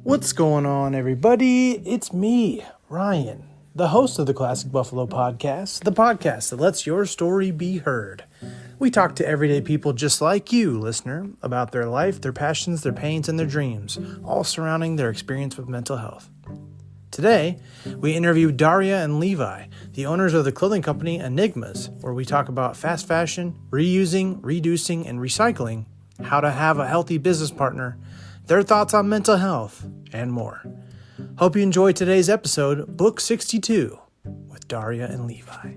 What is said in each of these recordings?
What's going on, everybody? It's me, Ryan, the host of the Classic Buffalo Podcast, the podcast that lets your story be heard. We talk to everyday people just like you, listener, about their life, their passions, their pains, and their dreams, all surrounding their experience with mental health. Today, we interview Daria and Levi, the owners of the clothing company Enigmas, where we talk about fast fashion, reusing, reducing, and recycling, how to have a healthy business partner, their thoughts on mental health, and more. Hope you enjoyed today's episode, Book 62, with Daria and Levi.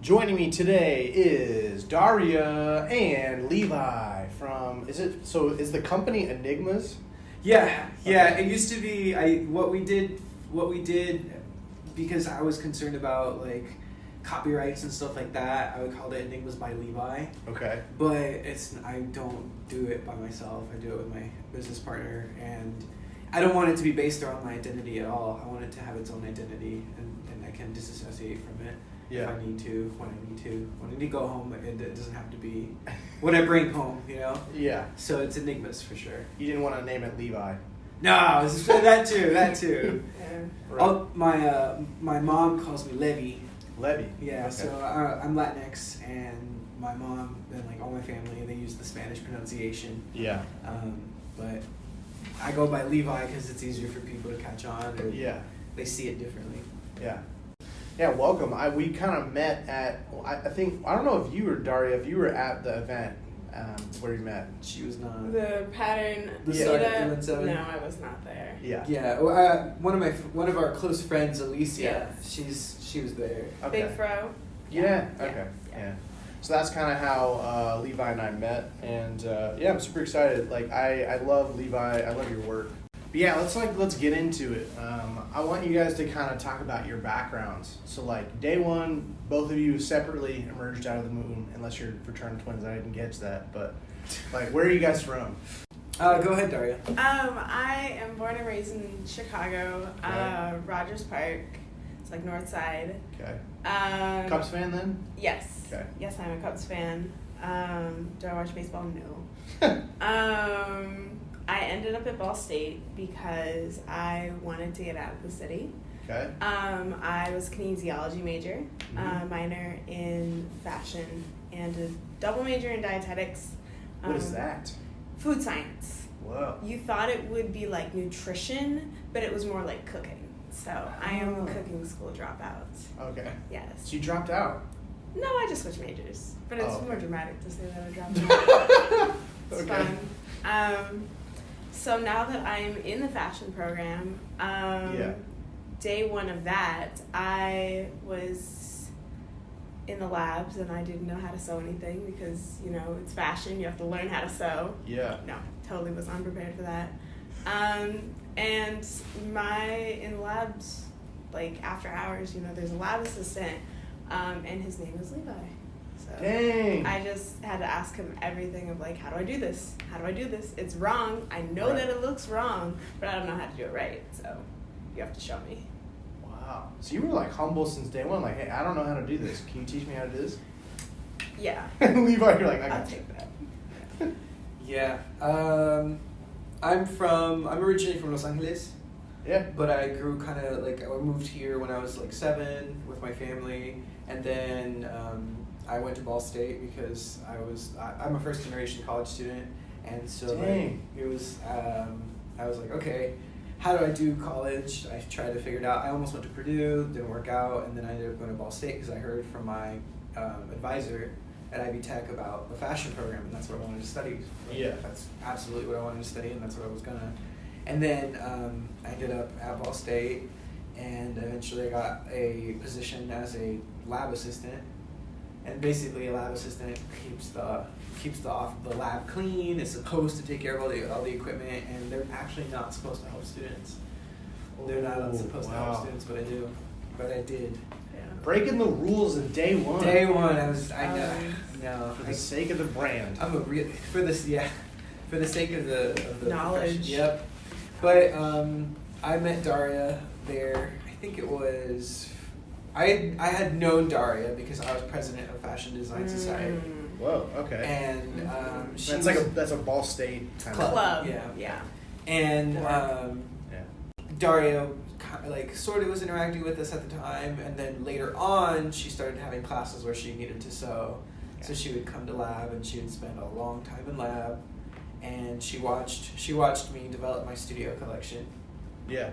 Joining me today is Daria and Levi from, is the company Enigmas? Yeah. It used to be what we did because I was concerned about like copyrights and stuff like that. I would call it Enigmas by Levi. Okay. But I don't do it by myself. I do it with my business partner, and I don't want it to be based around my identity at all. I want it to have its own identity, and I can disassociate from it if I need to, when I need to. When I need to go home, it doesn't have to be what I bring home, you know? Yeah. So it's Enigmas for sure. You didn't want to name it Levi. No, that too. Right. Oh, my mom calls me Levi. Levi. Yeah, okay. So I'm Latinx, and my mom and like all my family, they use the Spanish pronunciation. Yeah. But I go by Levi because it's easier for people to catch on, or they see it differently. Yeah. Yeah, welcome. We kind of met at, I don't know if you were, Daria, if you were at the event where you met. She was not. The pattern. No, I was not there. Yeah. Yeah. Well, one of our close friends, Alicia. Yes. She was there. Okay. Big Fro. Yeah. Okay. Yeah. So that's kind of how Levi and I met, and I'm super excited. Like I love Levi. I love your work. But yeah, let's get into it. I want you guys to kind of talk about your backgrounds. So like day one, both of you separately emerged out of the moon, unless you're fraternal twins. I didn't catch that, but like, where are you guys from? Go ahead, Daria. I am born and raised in Chicago, Okay. Rogers Park. It's like North Side. Okay. Cubs fan then? Yes. Okay. Yes, I'm a Cubs fan. Do I watch baseball? No. I ended up at Ball State because I wanted to get out of the city. Okay. I was a kinesiology major, minor in fashion, and a double major in dietetics. What is that? Food science. Whoa. You thought it would be like nutrition, but it was more like cooking. So I am a cooking school dropout. Okay. Yes. So you dropped out? No, I just switched majors. But it's okay. more dramatic to say that I dropped out. It's Okay. fun. So now that I'm in the fashion program, day one of that, I was in the labs and I didn't know how to sew anything because, it's fashion. You have to learn how to sew. Yeah. No, totally was unprepared for that. And in the labs, like after hours, there's a lab assistant, and his name is Levi. So Dang. I just had to ask him everything of like, how do I do this? How do I do this? It's wrong. I know Right. that it looks wrong, but I don't know how to do it right. So you have to show me. Wow. So you were like humble since day one. Like, hey, I don't know how to do this. Can you teach me how to do this? Yeah. And Levi, you're like, I I'll got you. take that. Yeah. I'm originally from Los Angeles. Yeah. But I grew kind of like, I moved here when I was like 7 with my family, and then I went to Ball State because I'm a first generation college student, and so like, it was I was like, okay, how do I do college? I tried to figure it out. I almost went to Purdue, didn't work out, and then I ended up going to Ball State because I heard from my advisor at Ivy Tech about the fashion program, and that's what I wanted to study. Yeah. That's absolutely what I wanted to study, and that's what I was gonna. And then I ended up at Ball State, and eventually I got a position as a lab assistant. And basically, a lab assistant keeps the lab clean. Is supposed to take care of all the equipment, and they're actually not supposed to help students. They're not supposed to help students, but I did. Yeah. Breaking the rules of day one. Day one, I know. For the sake of the brand. I'm for the sake of the knowledge. profession. Yep. But I met Daria there. I think it was I had known Daria because I was president of Fashion Design Society. Whoa, okay. And that's a Ball State kind of club. Yeah. And Daria sort of was interacting with us at the time, and then later on she started having classes where she needed to sew. So she would come to lab and she would spend a long time in lab, and she watched me develop my studio collection. Yeah.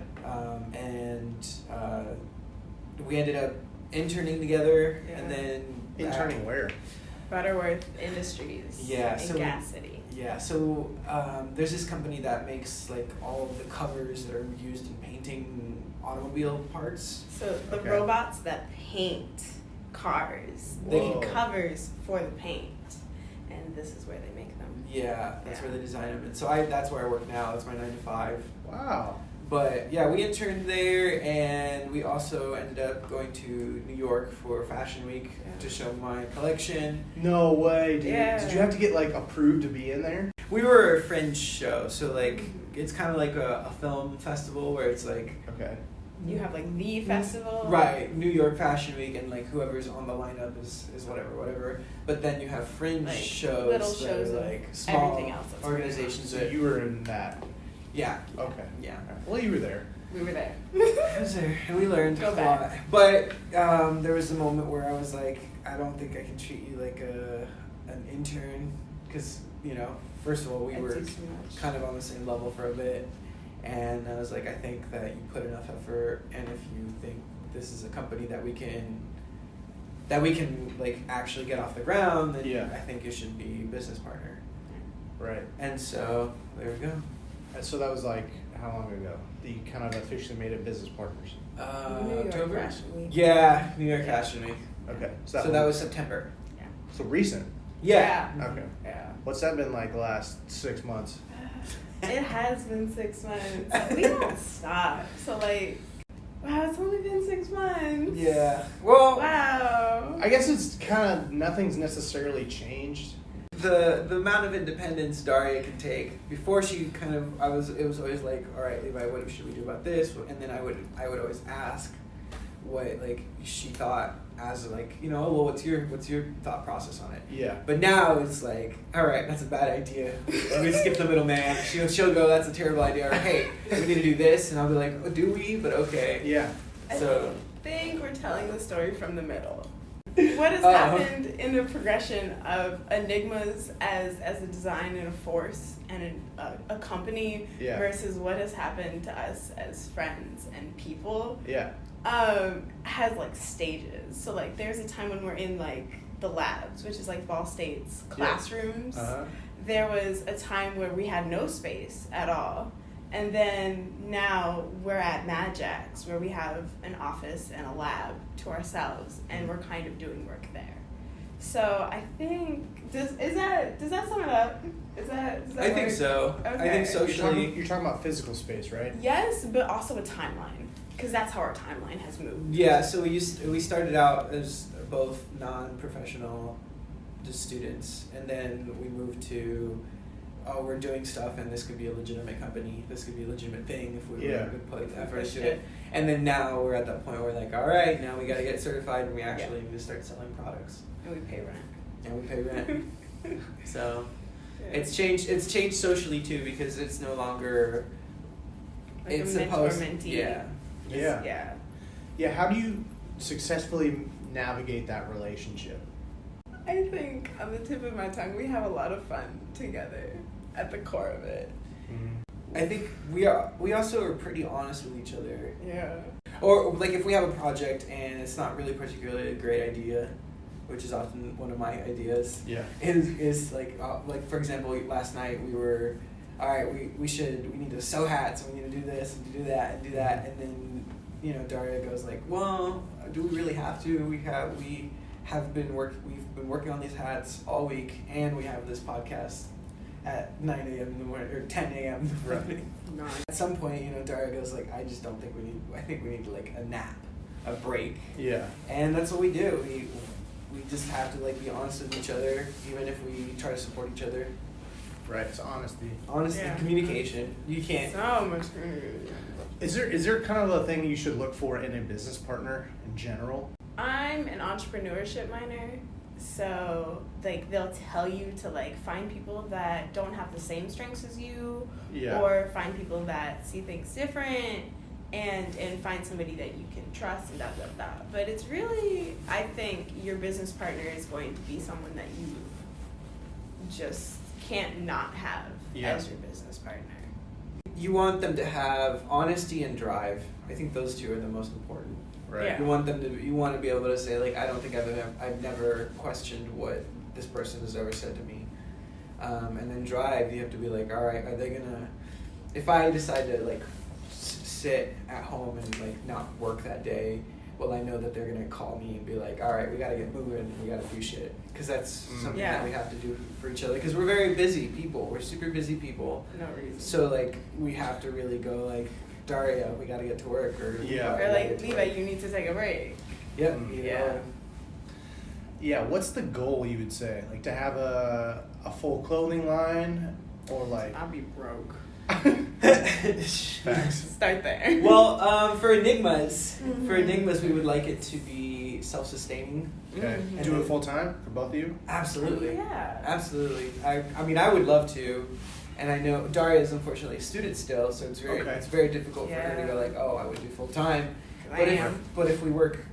We ended up interning together, and then interning where? Butterworth Industries. Yeah. In Gas City. Yeah. So there's this company that makes like all of the covers that are used in painting automobile parts. So the robots that paint cars, they make covers for the paint, and this is where they make them. Yeah, that's where they design them, and so that's where I work now. It's my 9 to 5. Wow. But yeah, we interned there, and we also ended up going to New York for Fashion Week to show my collection. No way, dude. Yeah. Did you have to get like approved to be in there? We were a fringe show, so like it's kind of like a film festival where it's like you have like the festival, right? New York Fashion Week, and like whoever's on the lineup is whatever. But then you have fringe like shows, little shows, like small everything else organizations. So you were in that. Yeah. Okay. Yeah. Well, you were there. We were there. I was there, and we learned Go a back. lot. But there was a moment where I was like, I don't think I can treat you like an intern, because first of all, we were kind of on the same level for a bit, and I was like, I think that you put enough effort, and if you think this is a company that we can like actually get off the ground, then I think you should be business partner. Right. And so there we go. And so that was like how long ago? That you kind of officially made it business partners. New York October? Fashion Week. Yeah, New York Fashion Week. Okay. So that was September. Yeah. So recent. Yeah. Okay. Yeah. What's that been like the last 6 months? It has been 6 months. We don't stop. So wow, it's only been 6 months. Yeah. Well. Wow. I guess it's kind of nothing's necessarily changed. The amount of independence Daria can take. Before she it was always like, all right, Levi, what should we do about this? And then I would always ask what she thought as well, what's your thought process on it? Yeah. But now it's like, all right, that's a bad idea. Let me skip the middleman. She'll go, that's a terrible idea. Or hey, we need to do this, and I'll be like, oh, do we? But okay. Yeah. So I think we're telling the story from the middle. What has happened in the progression of Enigmas as a design and a force and a company versus what has happened to us as friends and people has stages. So there's a time when we're in the labs, which is Ball State's classrooms. There was a time where we had no space at all. And then now we're at Mad Jack's, where we have an office and a lab to ourselves, and we're kind of doing work there. So I think does that sum it up? Does that I think so. Okay. I think socially you're talking about physical space, right? Yes, but also a timeline, because that's how our timeline has moved. Yeah. So we started out as both non-professional, just students, and then we moved to. Oh, we're doing stuff, and this could be a legitimate company. This could be a legitimate thing if we were put effort into it. And then now we're at that point where we're all right, now we got to get certified, and we actually need to start selling products. And we pay rent. So it's changed. It's changed socially too, because it's no longer. It's a supposed. mentor-mentee. Yeah. How do you successfully navigate that relationship? I think on the tip of my tongue, we have a lot of fun together at the core of it. Mm-hmm. I think we also are pretty honest with each other. Yeah. Or if we have a project and it's not really particularly a great idea, which is often one of my ideas. Yeah. Is for example, last night we were, all right, we need to sew hats, and we need to do this and to do that and do that, and then Daria goes well, do we really have to? We've been working on these hats all week, and we have this podcast at 9 a.m. in the morning, or 10 a.m. in the morning. Right. At some point, Daria goes I just don't think I think we need a nap, a break. Yeah. And that's what we do. We just have to be honest with each other, even if we try to support each other. Right. It's honesty. Communication. You can't. So much communication. Is there kind of a thing you should look for in a business partner in general? I'm an entrepreneurship minor, so like they'll tell you to like find people that don't have the same strengths as you, or find people that see things different, and find somebody that you can trust and But it's really, I think your business partner is going to be someone that you just can't not have as your business partner. You want them to have honesty and drive. I think those two are the most important. Right. Yeah. You want to be able to say, like, I don't think I've never questioned what this person has ever said to me. And then drive, you have to be like, all right, are they gonna, if I decide to like sit at home and like not work that day, well, I know that they're gonna call me and be like, all right, we gotta get moving, we gotta do shit, because that's something that we have to do for each other, because we're very busy people, we're super busy people. No reason. So like we have to really go like, Daria, we gotta get to work, or like Levi, you need to take a break. Yep. Yeah, what's the goal, you would say? Like to have a full clothing line, or like I'll be broke. Facts. Start there. Well, for Enigmas, we would like it to be self-sustaining. Okay. Mm-hmm. Do it full time for both of you? Absolutely. Yeah. Absolutely. I mean, I would love to, and I know Daria is unfortunately a student still, so it's very difficult for her to go like, oh, I would do full time. But if we work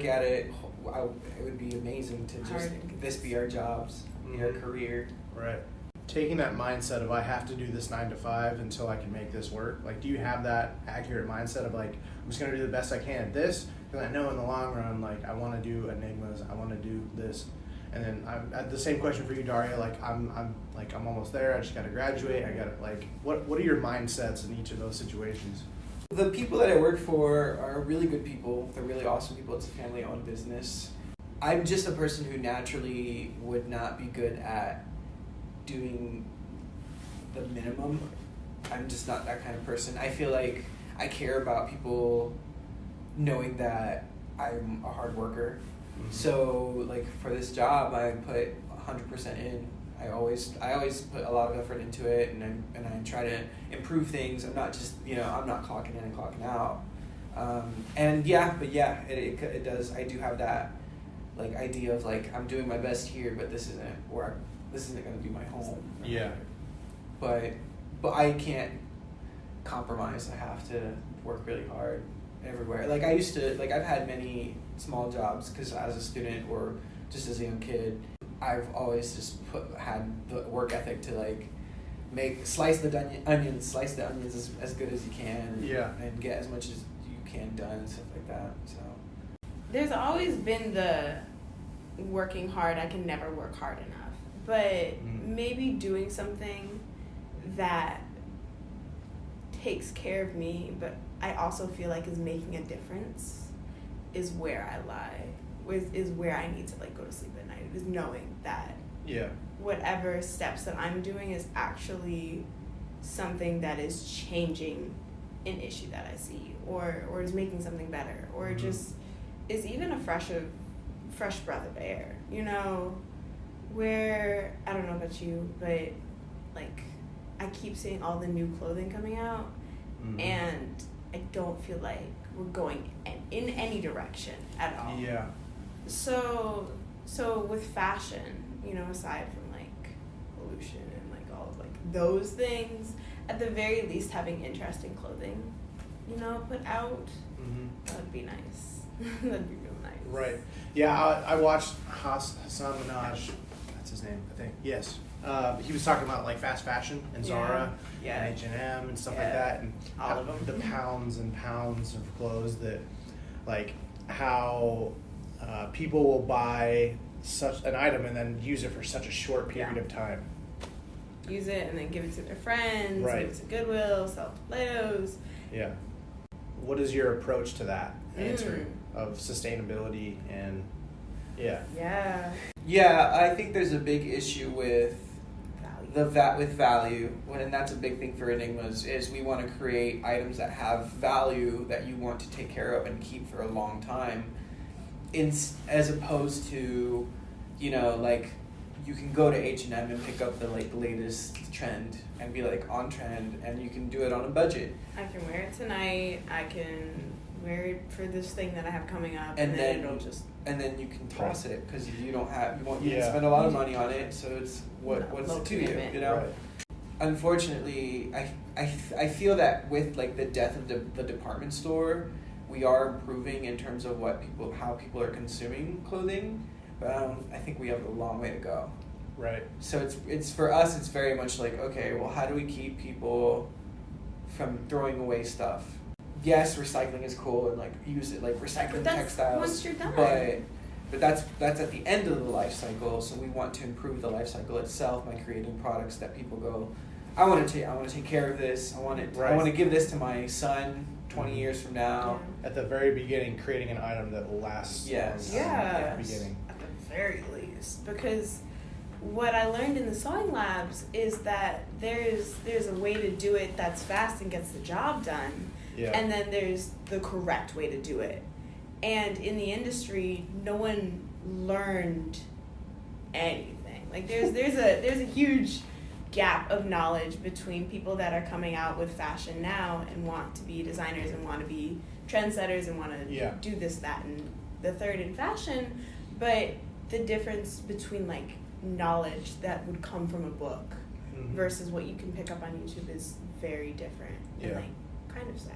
at it, it would be amazing to just this be our jobs, our career. Right. Taking that mindset of I have to do this 9 to 5 until I can make this work. Like, do you have that accurate mindset of like, I'm just gonna do the best I can at this, because I know in the long run, like, I want to do Enigmas, I want to do this, and then the same question for you, Daria. Like, I'm almost there. I just gotta graduate. I gotta like, what are your mindsets in each of those situations? The people that I work for are really good people. They're really awesome people. It's a family-owned business. I'm just a person who naturally would not be good at doing the minimum. I'm just not that kind of person. I feel like I care about people knowing that I'm a hard worker. Mm-hmm. So like for this job, I put 100% in. I always put a lot of effort into it, and I try to improve things. I'm not just, I'm not clocking in and clocking out. It does. I do have that like idea of like, I'm doing my best here, but this isn't going to be my home. Yeah. But I can't compromise. I have to work really hard everywhere. Like I used to, like I've had many small jobs, because as a student or just as a young kid, I've always just had the work ethic to like slice the onions as good as you can. And get as much as you can done and stuff like that. So there's always been the working hard, I can never work hard enough. But maybe doing something that takes care of me, but I also feel like is making a difference, is where I lie. Is where I need to like go to sleep at night. Is knowing that whatever steps that I'm doing is actually something that is changing an issue that I see, or is making something better, or just is even a fresh breath of air. Where, I don't know about you, but like I keep seeing all the new clothing coming out, and I don't feel like we're going in any direction at all. Yeah. So with fashion, aside from like pollution and like all of like those things, at the very least having interesting clothing, put out, that would be nice. That'd be real nice. Right. Yeah, I watched Hassan Minaj. That's his name, I think. Yes. He was talking about like fast fashion and Zara and H&M and stuff like that, and all of them. The pounds and pounds of clothes that, like, how people will buy such an item and then use it for such a short period of time. Use it and then give it to their friends, right. Give it to Goodwill, sell it to Play-Dohs. Yeah. What is your approach to that answer of sustainability and Yeah, I think there's a big issue with value, and that's a big thing for Enigmas, is we want to create items that have value that you want to take care of and keep for a long time, as opposed to, like you can go to H&M and pick up the like latest trend and be like on trend, and you can do it on a budget. I can wear it tonight. I can wear it for this thing that I have coming up, and then it'll just. And then you can toss it because you don't have you won't Yeah. spend a lot of money on it. So it's what's Low it to you? commitment. You know. Right. Unfortunately, I feel that with like the death of the department store, we are improving in terms of how people are consuming clothing, but I think we have a long way to go. Right. So it's for us, it's very much like, okay, well, how do we keep people from throwing away stuff? Yes, recycling is cool and like use it like recycling textiles. Once you're done. But that's at the end of the life cycle. So we want to improve the life cycle itself by creating products that people go, I want to take care of this. I want to give this to my son 20 years from now. Yeah. At the very beginning, creating an item that lasts. Yes. At the beginning. At the very least, because what I learned in the sewing labs is that there's a way to do it that's fast and gets the job done. Yeah. And then there's the correct way to do it. And in the industry, no one learned anything. Like there's a huge gap of knowledge between people that are coming out with fashion now and want to be designers and want to be trendsetters and want to do this, that, and the third in fashion. But the difference between like knowledge that would come from a book versus what you can pick up on YouTube is very different and like kind of sad.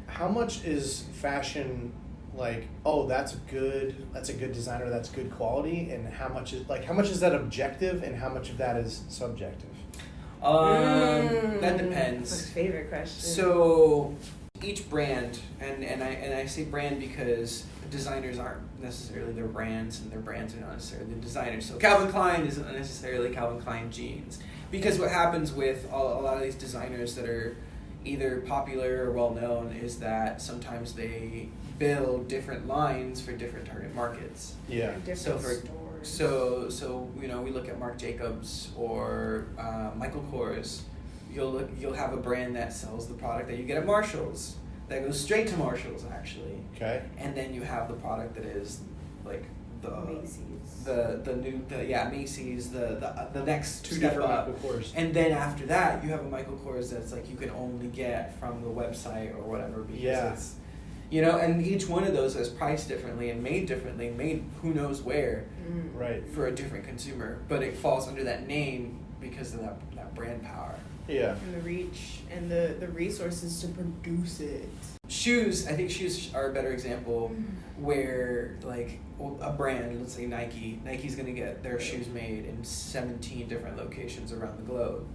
How much is fashion like, oh, that's a good designer, that's good quality, and how much is that objective and how much of that is subjective? That depends. That's my favorite question. So each brand, and I say brand because designers aren't necessarily their brands, and their brands are not necessarily the designers. So Calvin Klein isn't necessarily Calvin Klein jeans, because what happens with a lot of these designers that are either popular or well known is that sometimes they build different lines for different target markets. Yeah. Different stores. So we look at Marc Jacobs or Michael Kors. You'll have a brand that sells the product that you get at Marshall's that goes straight to Marshall's actually. Okay. And then you have the product that is like the Macy's. Macy's, the next Two step different up. Michael Kors. And then after that, you have a Michael Kors that's like you can only get from the website or whatever because it's, and each one of those is priced differently and made who knows where, right, for a different consumer, but it falls under that name because of that brand power. Yeah. And the reach and the resources to produce it. Shoes, I think shoes are a better example where like a brand, let's say Nike's going to get their shoes made in 17 different locations around the globe.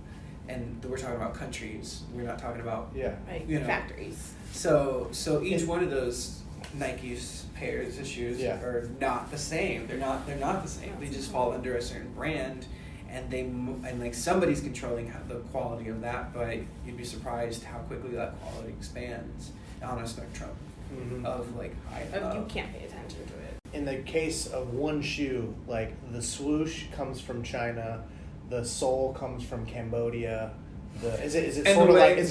And we're talking about countries. We're not talking about factories. So each one of those Nike's pairs of shoes are not the same. They're not the same. They just fall under a certain brand, and like somebody's controlling the quality of that. But you'd be surprised how quickly that quality expands on a spectrum of like high. You can't pay attention to it. In the case of one shoe, like the swoosh comes from China, the sole comes from Cambodia. Is it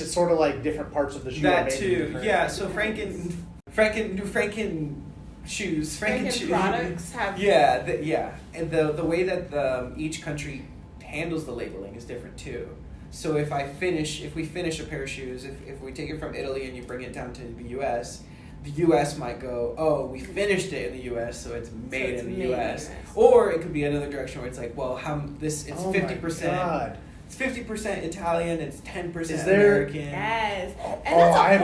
sort of like different parts of the shoe? That too, yeah. So Franken shoes, Franken products have and the way that each country handles the labeling is different too. So if we finish a pair of shoes, if we take it from Italy and you bring it down to the U.S., the U.S. might go, oh, we finished it in the U.S., so it's made in the U.S. Or it could be another direction where it's like, well, it's 50%. It's 50% Italian. It's 10% American. Yes. I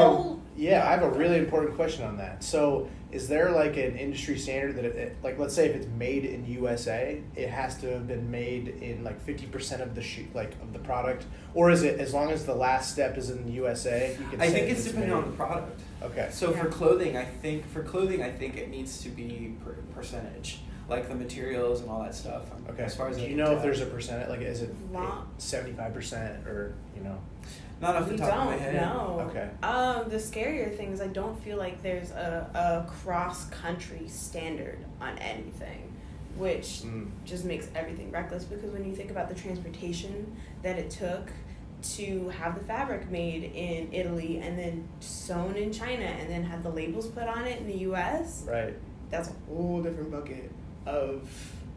have a really important question on that. So, is there like an industry standard that like, let's say if it's made in USA, it has to have been made in like 50% of the shoe, like of the product, or is it as long as the last step is in the USA? I think it's depending on the product. Okay. So for clothing, I think it needs to be percentage, like the materials and all that stuff. Okay. As far as do you know if there's a percentage? Like, is it 75% or Not off the top of my head. No. Okay. The scarier thing is I don't feel like there's a cross-country standard on anything, which just makes everything reckless, because when you think about the transportation that it took to have the fabric made in Italy and then sewn in China and then have the labels put on it in the U.S., right? That's a whole different bucket of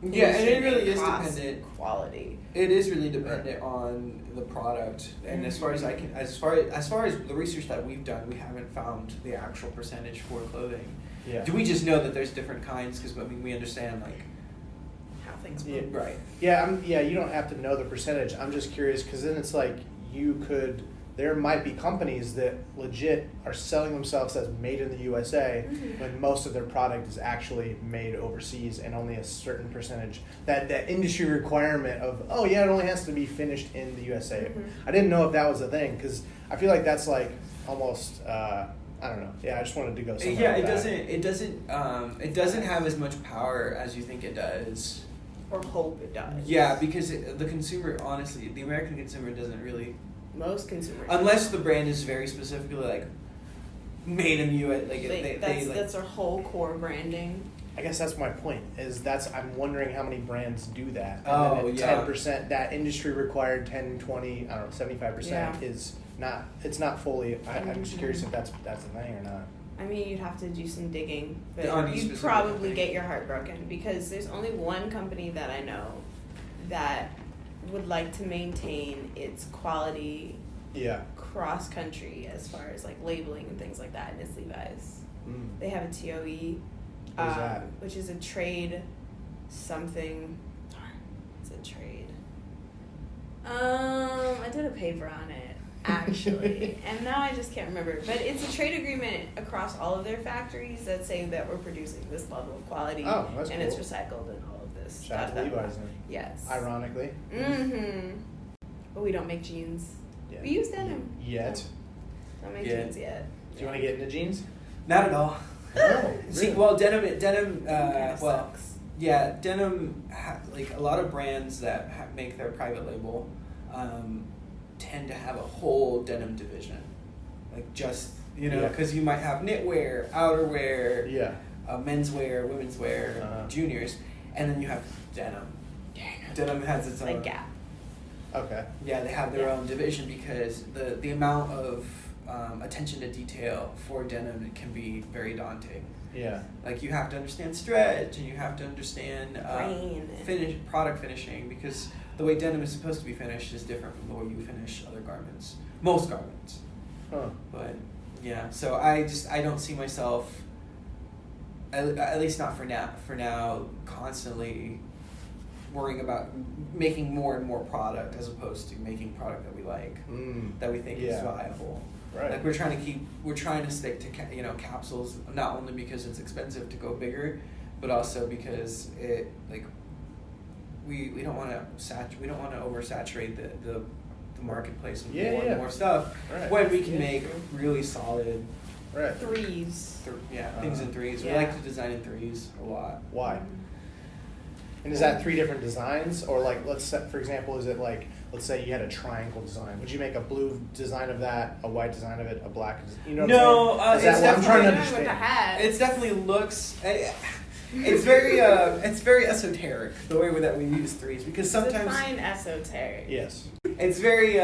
Yeah, and it really is cost, dependent. Quality. It is really dependent on the product, and as far as the research that we've done, we haven't found the actual percentage for clothing. Yeah. Do we just know that there's different kinds? Because we understand How things move. right. Yeah, you don't have to know the percentage. I'm just curious because then it's like there might be companies that legit are selling themselves as made in the USA when most of their product is actually made overseas and only a certain percentage. That industry requirement of, it only has to be finished in the USA. I didn't know if that was a thing because I feel like that's like almost, I don't know. Yeah, I just wanted to go somewhere. Yeah, with it doesn't have as much power as you think it does. Or hope it does. Yeah, because the consumer, honestly, the American consumer doesn't really. Most consumers. Unless the brand is very specifically made in the U.S. That's their whole core branding. I guess that's my point. I'm wondering how many brands do that. And then 10%, that industry required 10, 20, I don't know, 75% is not. It's not fully. I'm just curious if that's a thing or not. I mean, you'd have to do some digging, but you'd specific probably thing. get your heart broken because there's only one company that I know that would like to maintain its quality cross country as far as labeling and things like that, and it's Levi's. They have a TOE, which is a trade something. It's a trade. I did a paper on it actually, and now I just can't remember. But it's a trade agreement across all of their factories that say that we're producing this level of quality, that's and cool. it's recycled and all of this. Shout out to Levi's then. Yes. Ironically. But we don't make jeans. Yeah. We use denim. Yet. Don't make jeans yet. Do you want to get into jeans? Not at all. Oh, See, really? well, denim. Sucks. Yeah, denim. A lot of brands that make their private label tend to have a whole denim division, because you might have knitwear, outerwear, menswear, women's wear, juniors, and then you have denim. Denim has its own. Gap. Okay. Yeah, they have their own division because the amount of attention to detail for denim can be very daunting. Yeah. You have to understand stretch and you have to understand product finishing because the way denim is supposed to be finished is different from the way you finish other garments. Most garments. Huh. But yeah, so I don't see myself, at least not for now, constantly worrying about making more and more product as opposed to making product that we like, that we think is viable. Right. We're trying to stick to capsules, not only because it's expensive to go bigger, but also because it we don't want to oversaturate the marketplace with more and more stuff when we can make really solid threes. Things in threes. We like to design in threes a lot. Why? And is that 3 different designs, or let's say, for example, is it let's say you had a triangle design? Would you make a blue design of that, a white design of it, a black? No, I'm trying to understand. With the hat. It definitely looks. It's very esoteric the way that we use threes because sometimes define esoteric. Yes. It's very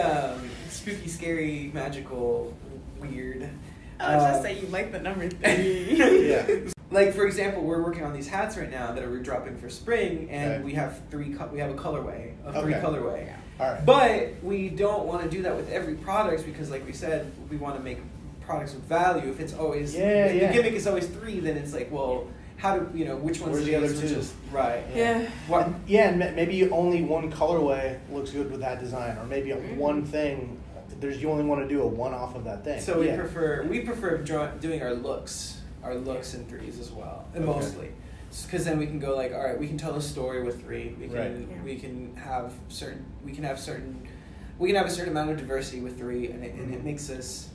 spooky, scary, magical, weird. I was just saying you like the number 3. Yeah. For example, we're working on these hats right now that are dropping for spring, and we have a colorway, three colorway. Yeah. All right. But we don't want to do that with every product because, like we said, we want to make products with value. If it's always the gimmick is always 3, then it's how do which one's the other 2? Right. Yeah. What? And maybe only one colorway looks good with that design, or maybe one thing. You only want to do a one-off of that thing. So we prefer doing our looks in threes as well, and mostly, because then we can go all right, we can tell a story with 3. We can have a certain amount of diversity with 3, and it makes us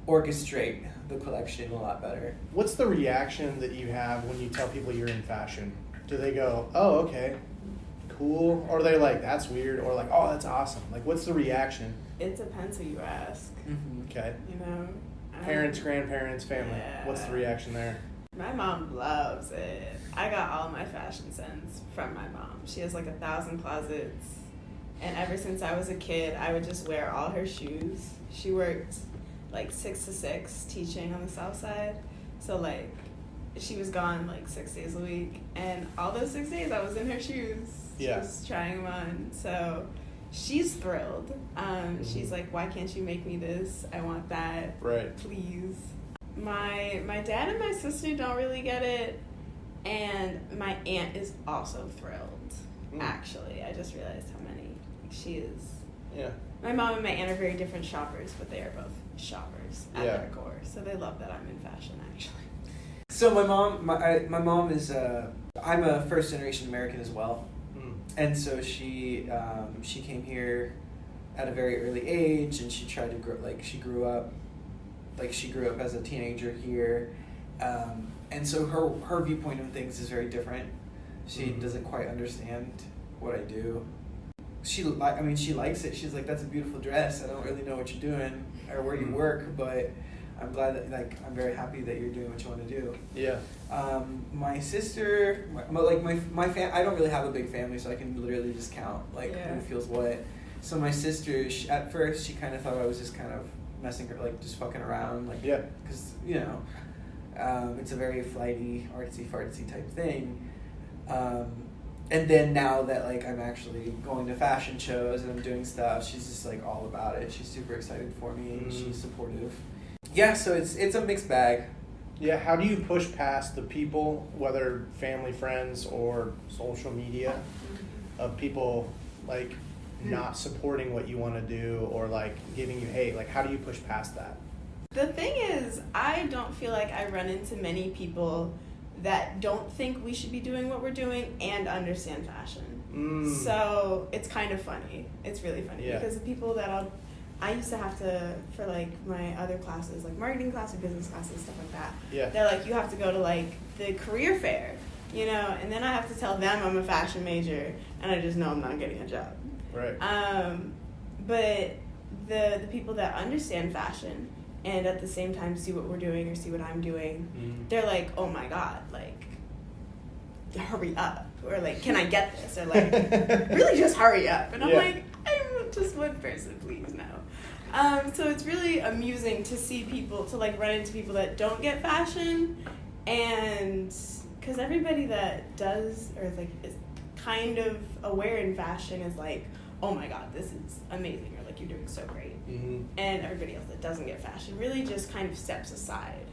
orchestrate the collection a lot better. What's the reaction that you have when you tell people you're in fashion? Do they go, "Oh, okay, cool," or are they like, "That's weird," or like, "Oh, that's awesome"? What's the reaction? It depends who you ask. Okay. Parents, grandparents, family. Yeah. What's the reaction there? My mom loves it. I got all my fashion sense from my mom. She has 1,000 closets. And ever since I was a kid, I would just wear all her shoes. She worked 6 to 6 teaching on the south side. So she was gone like 6 days a week, and all those 6 days I was in her shoes, just trying them on. So she's thrilled. She's like, why can't you make me this? I want that. Right. Please. My dad and my sister don't really get it, and my aunt is also thrilled. Actually, I just realized how many she is. Yeah. My mom and my aunt are very different shoppers, but they are both shoppers at their core, so they love that I'm in fashion. Actually. So my mom is I'm a first generation American as well, and so she came here at a very early age, and she tried to grow she grew up as a teenager here, and so her viewpoint of things is very different. She doesn't quite understand what I do. She likes it. She's like, that's a beautiful dress. I don't really know what you're doing or where you work, but I'm glad that I'm very happy that you're doing what you want to do. Yeah. My sister, my I don't really have a big family, so I can literally just count who feels what. So my sister, at first, she kind of thought I was just kind of messing her, just fucking around, because it's a very flighty, artsy fartsy type thing. And then now that I'm actually going to fashion shows and I'm doing stuff, she's just all about it. She's super excited for me and she's supportive. Yeah, so it's a mixed bag. Yeah, how do you push past the people, whether family, friends, or social media, of people not supporting what you want to do or giving you hate? How do you push past that? The thing is, I don't feel like I run into many people that don't think we should be doing what we're doing and understand fashion. So it's kind of funny. It's really funny because the people that I used to have to, for my other classes, marketing class or business classes, stuff like that. Yeah. They're like, you have to go to the career fair, and then I have to tell them I'm a fashion major and I just know I'm not getting a job. Right. But the people that understand fashion and at the same time see what we're doing or see what I'm doing, they're like, oh my God, hurry up. Or can I get this? Or really just hurry up. And I'm like, I'm just one person, please, no. So it's really amusing to see people, to run into people that don't get fashion, and because everybody that does or is kind of aware in fashion is oh my God, this is amazing, or you're doing so great. And everybody else that doesn't get fashion really just kind of steps aside.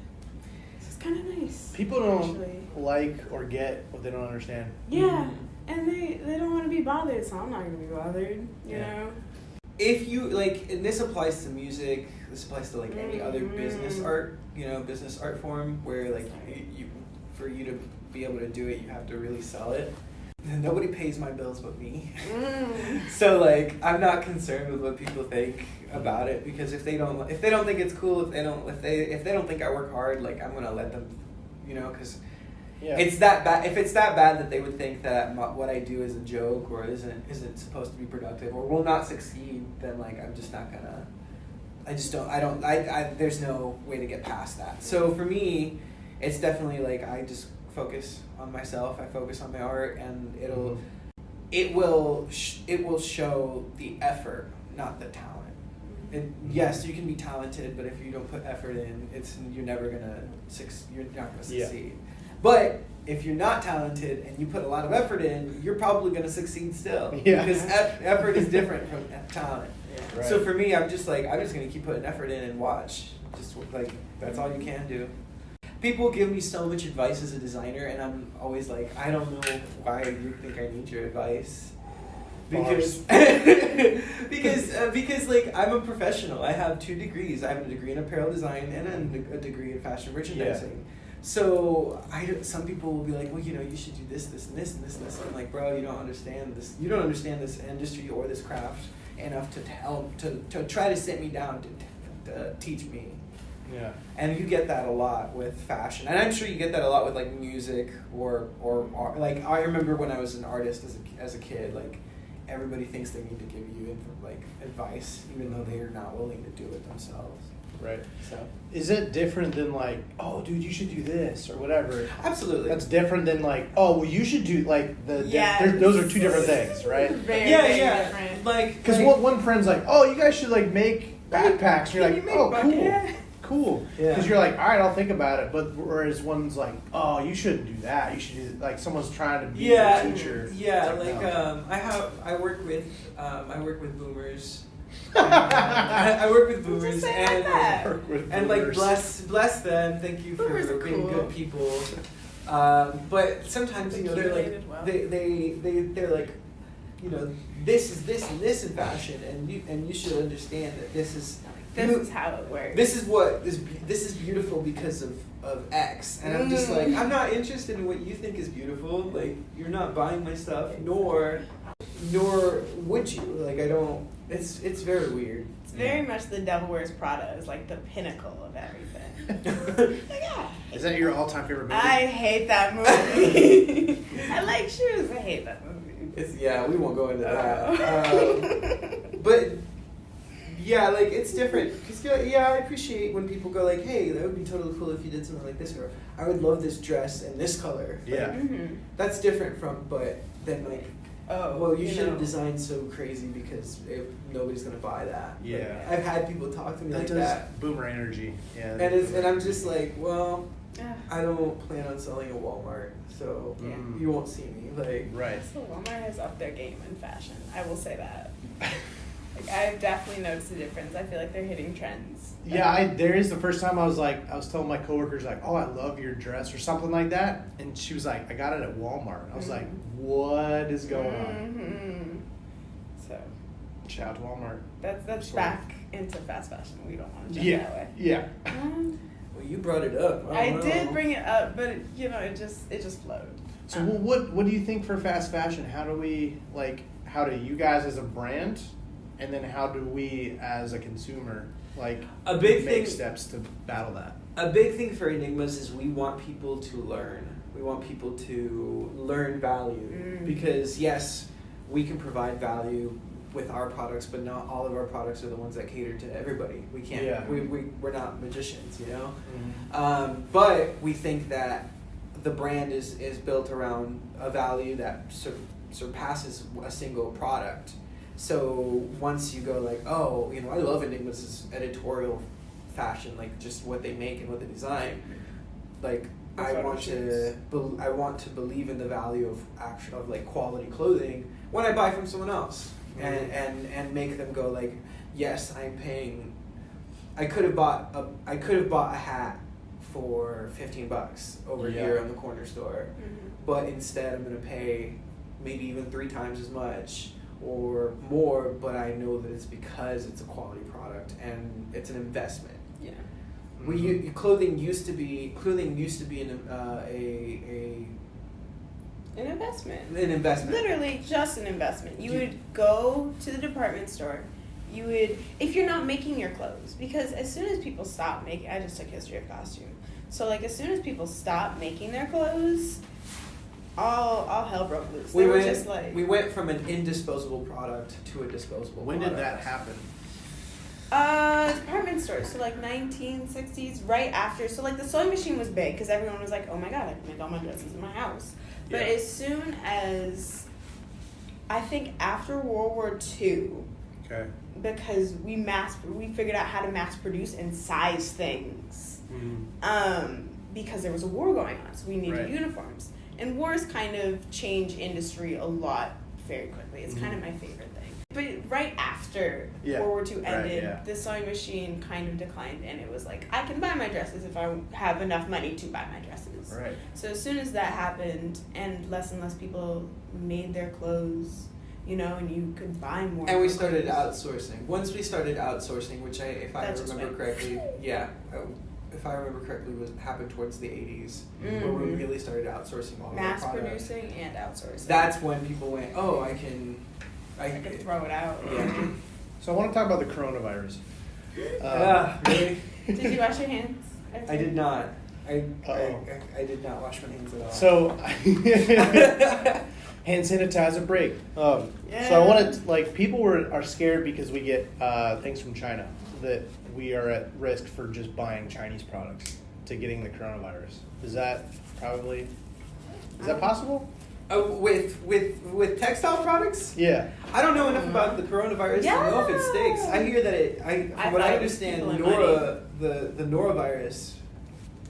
So it's kind of nice. People don't like or get what they don't understand. Yeah, and they don't want to be bothered, so I'm not going to be bothered, you know? If you, and this applies to music, this applies to, any other business art, business art form, where, you for you to be able to do it, you have to really sell it. Nobody pays my bills but me. So I'm not concerned with what people think about it, because if they don't think it's cool, if they don't think I work hard, I'm gonna let them, because it's that bad. If it's that bad that they would think that what I do is a joke or isn't supposed to be productive or will not succeed, then I'm just not gonna. I there's no way to get past that. So for me, it's definitely I just focus on myself. I focus on my art, and it will show the effort, not the talent. Yes, you can be talented, but if you don't put effort in, you're not gonna succeed. But if you're not talented and you put a lot of effort in, you're probably gonna succeed still. Yeah. Because effort is different from talent. Yeah. Right. So for me, I'm just gonna keep putting effort in and watch. Just that's all you can do. People give me so much advice as a designer, and I'm always I don't know why you think I need your advice. Because because I'm a professional. I have 2 degrees. I have a degree in apparel design and a degree in fashion merchandising. Yeah. So some people will be like, well, you should do this, this, and this, and this, and this. And I'm like, bro, you don't understand this. You don't understand this industry or this craft enough to try to sit me down to teach me. Yeah. And you get that a lot with fashion, and I'm sure you get that a lot with music or I remember when I was an artist as a kid, everybody thinks they need to give you advice, even though they are not willing to do it themselves. Right. So is it different than oh, dude, you should do this or whatever? Absolutely. That's different than oh, well, you should do those are 2 different things, right? Very different. Because one friend's oh, you guys should make backpacks. And you're oh, cool. cool. Because you're like, all right, I'll think about it. But whereas one's like, oh, you shouldn't do that. You should do like someone's trying to be your teacher. Yeah, like I work with boomers. I work with boomers and like bless them. Thank you Boomers for are being cool. good people. But sometimes they're like they're like, this is this and this in fashion, and you should understand that this is how it works. This is beautiful because of X, and I'm just like, I'm not interested in what you think is beautiful. Like, you're not buying my stuff, nor would you. Like, I don't. It's very weird. It's very much The Devil Wears Prada is like the pinnacle of everything. Is that your all-time favorite movie? I hate that movie. I like shoes. I hate that movie. We won't go into that. But yeah, like, it's different because I appreciate when people go like, hey, that would be totally cool if you did something like this, or I would love this dress in this color. Yeah, that's different from, but then like, you shouldn't design so crazy because nobody's gonna buy that. Yeah, like, I've had people talk to me like that. Boomer energy. Yeah, and I'm just like, well, I don't plan on selling at Walmart, so you won't see me. Like, right. So Walmart has upped their game in fashion. I will say that. Like, I've definitely noticed a difference. I feel like they're hitting trends. Yeah, there is the first time I was telling my coworkers like, oh, I love your dress or something like that, and she was like, I got it at Walmart. I was like, what is going on? So, shout out to Walmart. That's back into fast fashion. We don't want to jump that way. Yeah. Well, you brought it up. I did bring it up, but it just flowed. So what do you think for fast fashion? How do you guys as a brand, and then how do we as a consumer make steps to battle that? A big thing for Enigmas is we want people to learn. We want people to learn value because yes, we can provide value with our products, but not all of our products are the ones that cater to everybody. We can't. Yeah. We're not magicians, But we think that the brand is built around a value that surpasses a single product. So once you go like, oh, I love Enigmas' editorial fashion, like just what they make and what they design. Like, I want to believe in the value of like quality clothing when I buy from someone else, and make them go like, yes, I'm paying. I could have bought a hat for $15 over here in the corner store, but instead I'm gonna pay maybe even 3 times as much or more, but I know that it's because it's a quality product and it's an investment. Yeah. Clothing used to be an investment. An investment. Literally just an investment. You would go to the department store. You would, if you're not making your clothes, because as soon as people stop making, I just took history of costume. So like as soon as people stop making their clothes, all hell broke loose. We went from an indisposable product to a disposable When product. did that happen? Department stores, so like 1960s, right after. So like the sewing machine was big because everyone was like, oh my god, I can make all my dresses in my house. Yeah. But as soon as, I think after World War II, because we figured out how to mass produce and size things, because there was a war going on, so we needed uniforms. And wars kind of change industry a lot very quickly. It's kind of my favorite thing. But right after World War II ended, the sewing machine kind of declined, and it was like, I can buy my dresses if I have enough money to buy my dresses. Right. So as soon as that happened, and less people made their clothes, and you could buy more. And we started outsourcing. Once we started outsourcing, which if I remember correctly, happened towards the 80s, where we really started outsourcing all of our products. Mass producing and outsourcing. That's when people went, oh, I can throw it out. Yeah. So I want to talk about the coronavirus. Really? Did you wash your hands? I did not. I did not wash my hands at all. So, hand sanitizer break. So I wanted, people are scared because we get things from China, that we are at risk for just buying Chinese products to getting the coronavirus. Is that possible? With textile products? Yeah. I don't know enough about the coronavirus to know if it sticks. I hear that from what I understand, the norovirus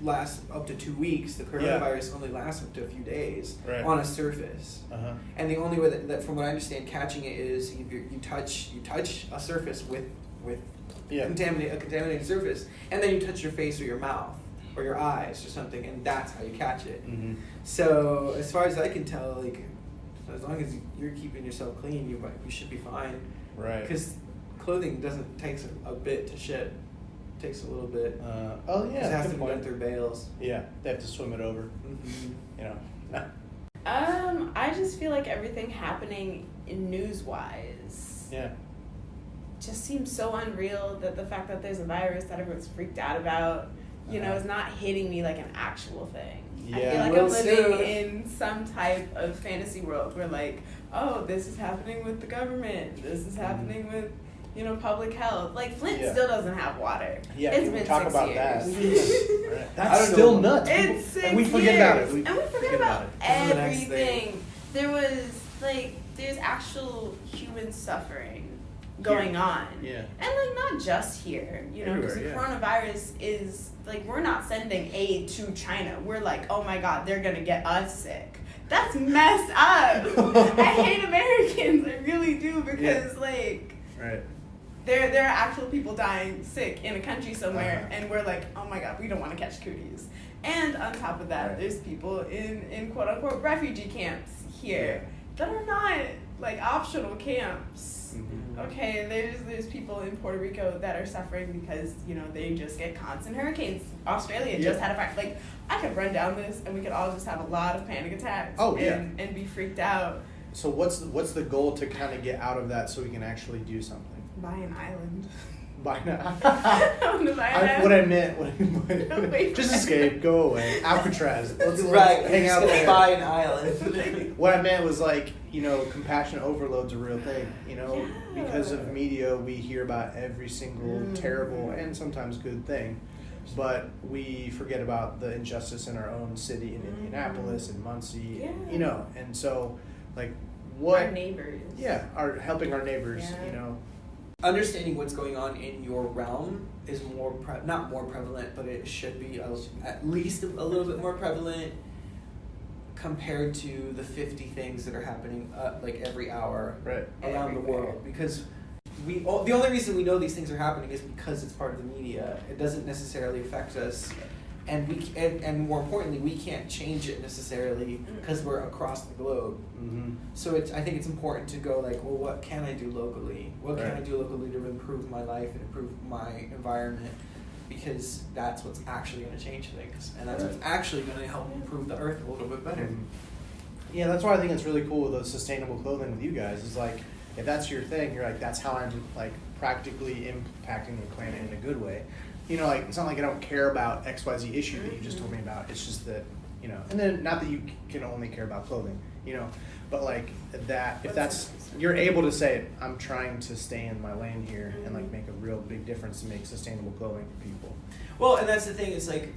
lasts up to 2 weeks. The coronavirus only lasts up to a few days on a surface. Uh-huh. And the only way that, from what I understand, catching it is you touch a surface with a contaminated surface, and then you touch your face or your mouth or your eyes or something, and that's how you catch it. Mm-hmm. So as far as I can tell, like, as long as you're keeping yourself clean, you should be fine. Right. Because clothing takes a bit to shed. It takes a little bit. It has to be done through bales. Yeah, they have to swim it over. Mm-hmm. I just feel like everything happening news-wise. Yeah. Just seems so unreal, that the fact that there's a virus that everyone's freaked out about, is not hitting me like an actual thing. Yeah. I feel like I'm living in some type of fantasy world where, like, oh, this is happening with the government, this is happening with, public health. Like, Flint still doesn't have water. Yeah, it's been talk 6 about years. That. That's still nuts. It's 6 and we forget years. about it. We forget about everything. There's actual human suffering going on. Yeah. And, like, not just here, because the coronavirus is, like, we're not sending aid to China. We're like, oh my God, they're going to get us sick. That's messed up. I hate Americans. I really do, because, like, there are actual people dying sick in a country somewhere, and we're like, oh my God, we don't want to catch cooties. And on top of that, there's people in quote-unquote refugee camps here that are not, like, optional camps. Mm-hmm. Okay, there's people in Puerto Rico that are suffering because, they just get constant hurricanes. Australia just had a fire. Like, I could run down this and we could all just have a lot of panic attacks and be freaked out. So what's the goal to kind of get out of that so we can actually do something? Buy an island. Buy an island. What I meant, just escape, go away. Alcatraz. Let's hang out there. Buy an island. What I meant was, like, compassion overload's a real thing. Because of media, we hear about every single terrible and sometimes good thing, but we forget about the injustice in our own city, in Indianapolis, in Muncie, and so, like, what our neighbors, helping our neighbors, Understanding what's going on in your realm is not more prevalent, but it should be at least a little bit more prevalent compared to the 50 things that are happening like every hour around the world. Because the only reason we know these things are happening is because it's part of the media. It doesn't necessarily affect us, and more importantly, we can't change it necessarily because we're across the globe. Mm-hmm. So I think it's important to go, like, well, what can I do locally? What can I do locally to improve my life and improve my environment? Because that's what's actually going to change things, and that's what's actually going to help improve the earth a little bit better. Mm-hmm. Yeah, that's why I think it's really cool with the sustainable clothing with you guys. Is like, if that's your thing, you're like, that's how I'm, like, practically impacting the planet in a good way. Like, it's not like I don't care about XYZ issue that you just told me about. It's just that, and then not that you can only care about clothing, but, like, that if that's, you're able to say, I'm trying to stay in my lane here and, like, make a real big difference to make sustainable clothing for people. Well, and that's the thing, it's like,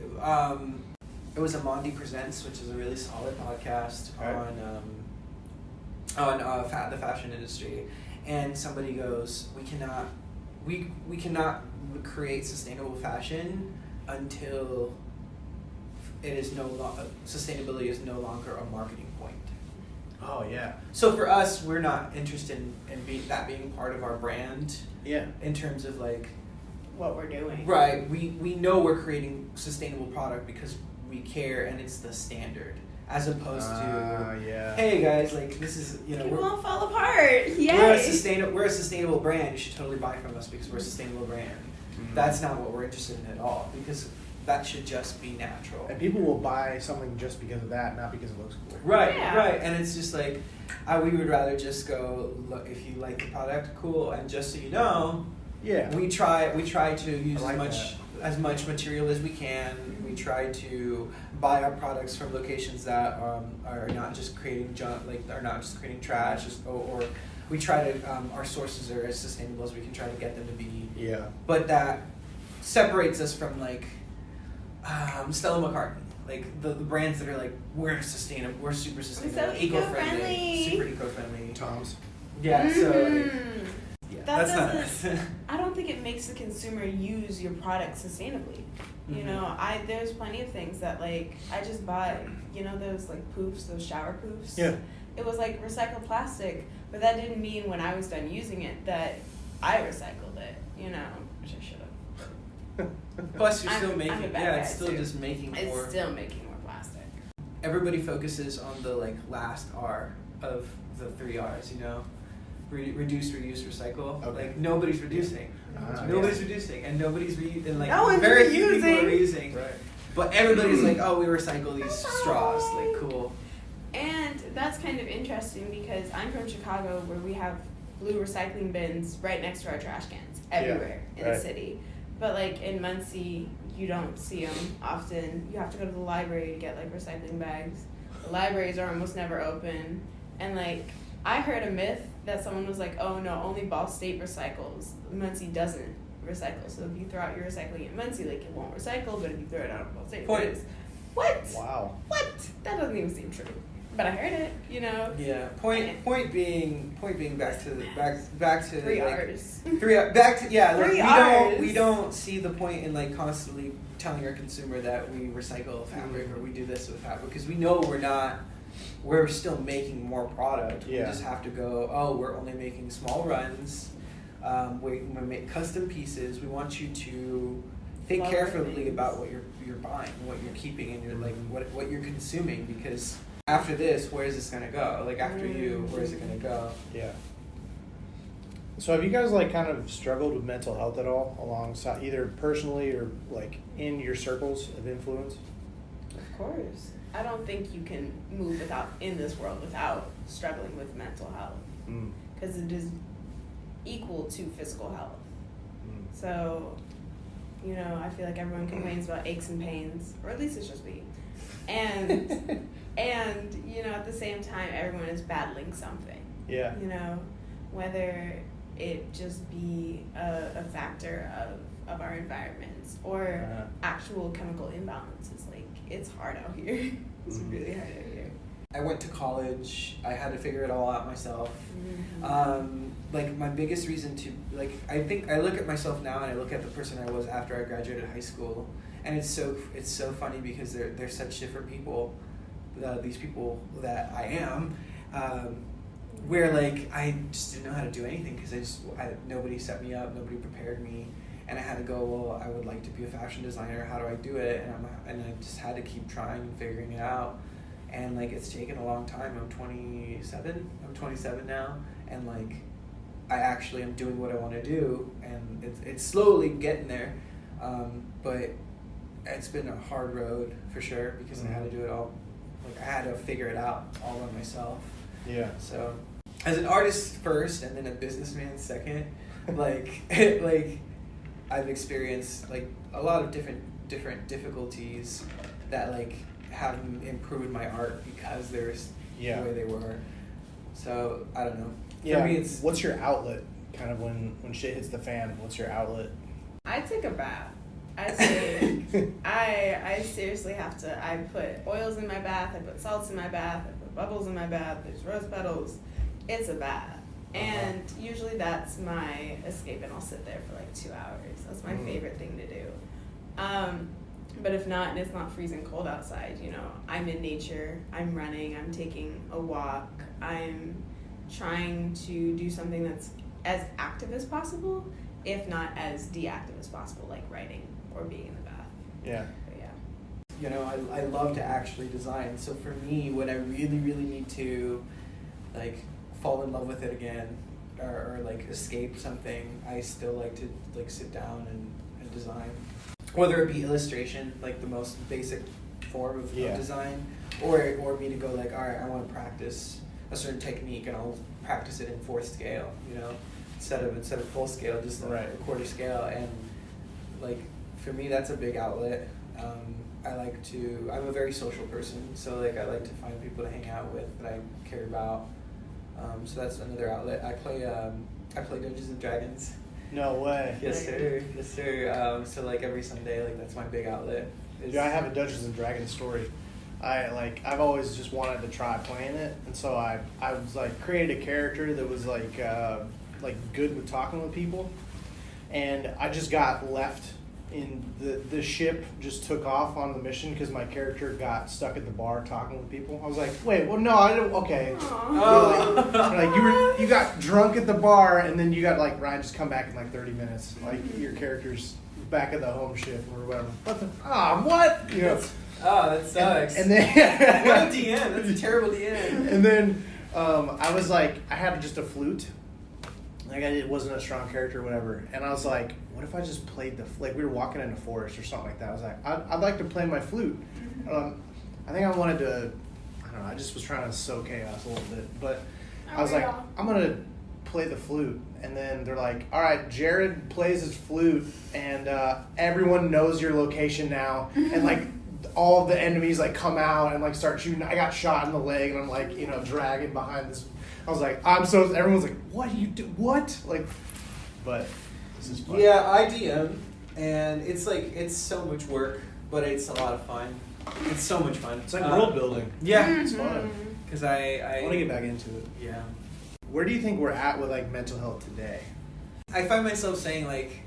it was Amandi Presents, which is a really solid podcast on the fashion industry, and somebody goes, we cannot create sustainable fashion until sustainability is no longer a marketing point. Oh yeah. So for us, we're not interested in that being part of our brand. Yeah. In terms of, like, what we're doing. Right. We know we're creating sustainable product because we care and it's the standard. As opposed to, hey guys, like, this is, we won't fall apart. Yay. We're a sustainable brand. You should totally buy from us because we're a sustainable brand. Mm-hmm. That's not what we're interested in at all, because that should just be natural. And people will buy something just because of that, not because it looks cool. Right, right. And it's just like, we would rather just go, look, if you like the product, cool. And just so you know, we try to use as much material as we can. We try to buy our products from locations that are not just creating junk, like, are not just creating trash, or we try to, our sources are as sustainable as we can try to get them to be. Yeah. But that separates us from, like, Stella McCartney. like the brands that are like, we're sustainable, we're super sustainable, so eco-friendly, eco-friendly. super eco-friendly. Tom's. Yeah, so like, yeah, That that's not doesn't- us. I don't think it makes the consumer use your product sustainably. You Mhm. know, there's plenty of things that like I just bought, you know, those like poofs, those shower poofs. Yeah. It was like recycled plastic, but that didn't mean when I was done using it that I recycled it, you know, which I should have. Plus, you're I'm- still I'm a making, bad yeah, guy, it's still too. just making It's more. still making more plastic. Everybody focuses on the like last R of the 3 R's, you know, reduce, reduce, recycle. Okay. Like nobody's reducing, nobody's reducing, and nobody's and like No one's very few people are reusing. reusing. Right. But everybody's like, oh, we recycle these straws, like cool. And that's kind of interesting because I'm from Chicago where we have blue recycling bins right next to our trash cans everywhere in the right. city. But like in Muncie, you don't see them often. You have to go to the library to get like recycling bags. The libraries are almost never open. And like I heard a myth that someone was like, oh no, only Ball State recycles. Muncie doesn't recycle. So if you throw out your recycling at Muncie, like it won't recycle, but if you throw it out at Ball State, Point. it is. What? Wow. What? That doesn't even seem true. But I heard it, you know. Yeah. Point being back to 3 like, R's. back to yeah. Like, 3 we Rs. don't see the point in like constantly telling our consumer that we recycle fabric or we do this with fabric because we know we're still making more product. Yeah. We just have to go, oh, we're only making small runs. We make custom pieces. We want you to think Love carefully things. about what you're buying, what you're keeping, and you're like what you're consuming because after this, where is this gonna go? Like after you, where is it gonna go? Yeah. So have you guys like kind of struggled with mental health at all alongside either personally or like in your circles of influence? Of course. I don't think you can move in this world without struggling with mental health Mm. because it is equal to physical health. Mm. So, you know, I feel like everyone complains about aches and pains, or at least it's just me. And and you know, at the same time, everyone is battling something. Yeah. You know, whether it just be a factor of our environments or Uh-huh. actual chemical imbalances. Like, it's hard out here. It's Mhm. really hard out here. I went to college. I had to figure it all out myself. Mm-hmm. Like my biggest reason to like, I think I look at myself now and I look at the person I was after I graduated high school, and it's so funny because they're such different people. These people that I am, where like I just didn't know how to do anything because nobody set me up, nobody prepared me, and I had to go. Well, I would like to be a fashion designer. How do I do it? And I just had to keep trying and figuring it out. And like it's taken a long time. I'm 27. I'm 27 now, and like I actually am doing what I want to do, and it's slowly getting there. But it's been a hard road for sure because I had to do it all. Like I had to figure it out all by myself. Yeah. So as an artist first, and then a businessman second, like like I've experienced like a lot of different difficulties that like have improved my art because there's Yeah. the way they were. So I don't know. Yeah. For me, it's What's your outlet? Kind of when shit hits the fan, what's your outlet? I take a bath. I take. I seriously have to. I put oils in my bath. I put salts in my bath. I put bubbles in my bath. There's rose petals. It's a bath, and usually that's my escape, and I'll sit there for like 2 hours. That's my favorite thing to do. But if not, and it's not freezing cold outside, you know, I'm in nature. I'm running. I'm taking a walk. I'm trying to do something that's as active as possible, if not as deactive as possible, like writing or being in the bath. Yeah. But yeah. you know, I love to actually design. So for me, when I really, really need to, like, fall in love with it again, or like escape something, I still like to like sit down and design. Whether it be illustration, like the most basic form of design, or me to go like, all right, I want to practice a certain technique, and I'll practice it in 4th scale, you know, instead of full scale, just like a quarter scale. And like for me, that's a big outlet. I'm a very social person, so like I like to find people to hang out with that I care about. So that's another outlet. I play Dungeons and Dragons. No way. Yes, sir. Yes, sir. So like every Sunday, like that's my big outlet Yeah, I have a Dungeons and Dragons story. I've always just wanted to try playing it, and so I was like created a character that was like good with talking with people, and I just got left in the ship, just took off on the mission because my character got stuck at the bar talking with people. I was like, wait, well, no, I don't. Okay, you got drunk at the bar, and then you got like Ryan, just come back in like 30 minutes. Like your character's back at the home ship or whatever. What? You know. That sucks. And then what a DM. That's a terrible DM. And then I was like, I had just a flute. Like it wasn't a strong character or whatever. And I was like, what if I just played like we were walking in a forest or something like that. I was like, I'd like to play my flute. I think I wanted to, I don't know, I just was trying to sow chaos a little bit. But I was like, I'm going to play the flute. And then they're like, all right, Jared plays his flute and everyone knows your location now. And like, all of the enemies like come out and like start shooting. I got shot in the leg and I'm like, dragging behind this. I was like, everyone's like, what do you do? What? Like, but this is fun. Yeah, I DM and it's so much work, but it's a lot of fun. It's so much fun. It's like world building. Yeah. It's fun. Because I want to get back into it. Yeah. Where do you think we're at with like mental health today? I find myself saying like,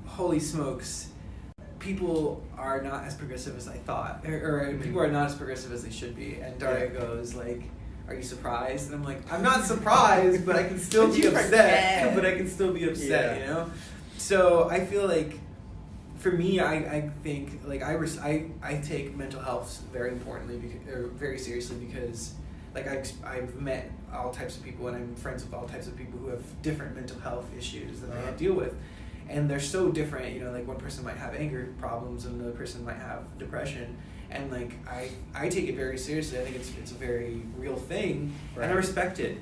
holy smokes, people are not as progressive as I thought, or people are not as progressive as they should be. And Daria goes like, "Are you surprised?" And I'm like, "I'm not surprised, but I can still be upset. But I can still be upset, So I feel like, for me, I think like I take mental health very very seriously because like I've met all types of people and I'm friends with all types of people who have different mental health issues that they deal with. And they're so different, like one person might have anger problems and another person might have depression. And like I take it very seriously. I think it's a very real thing, right. And I respect it,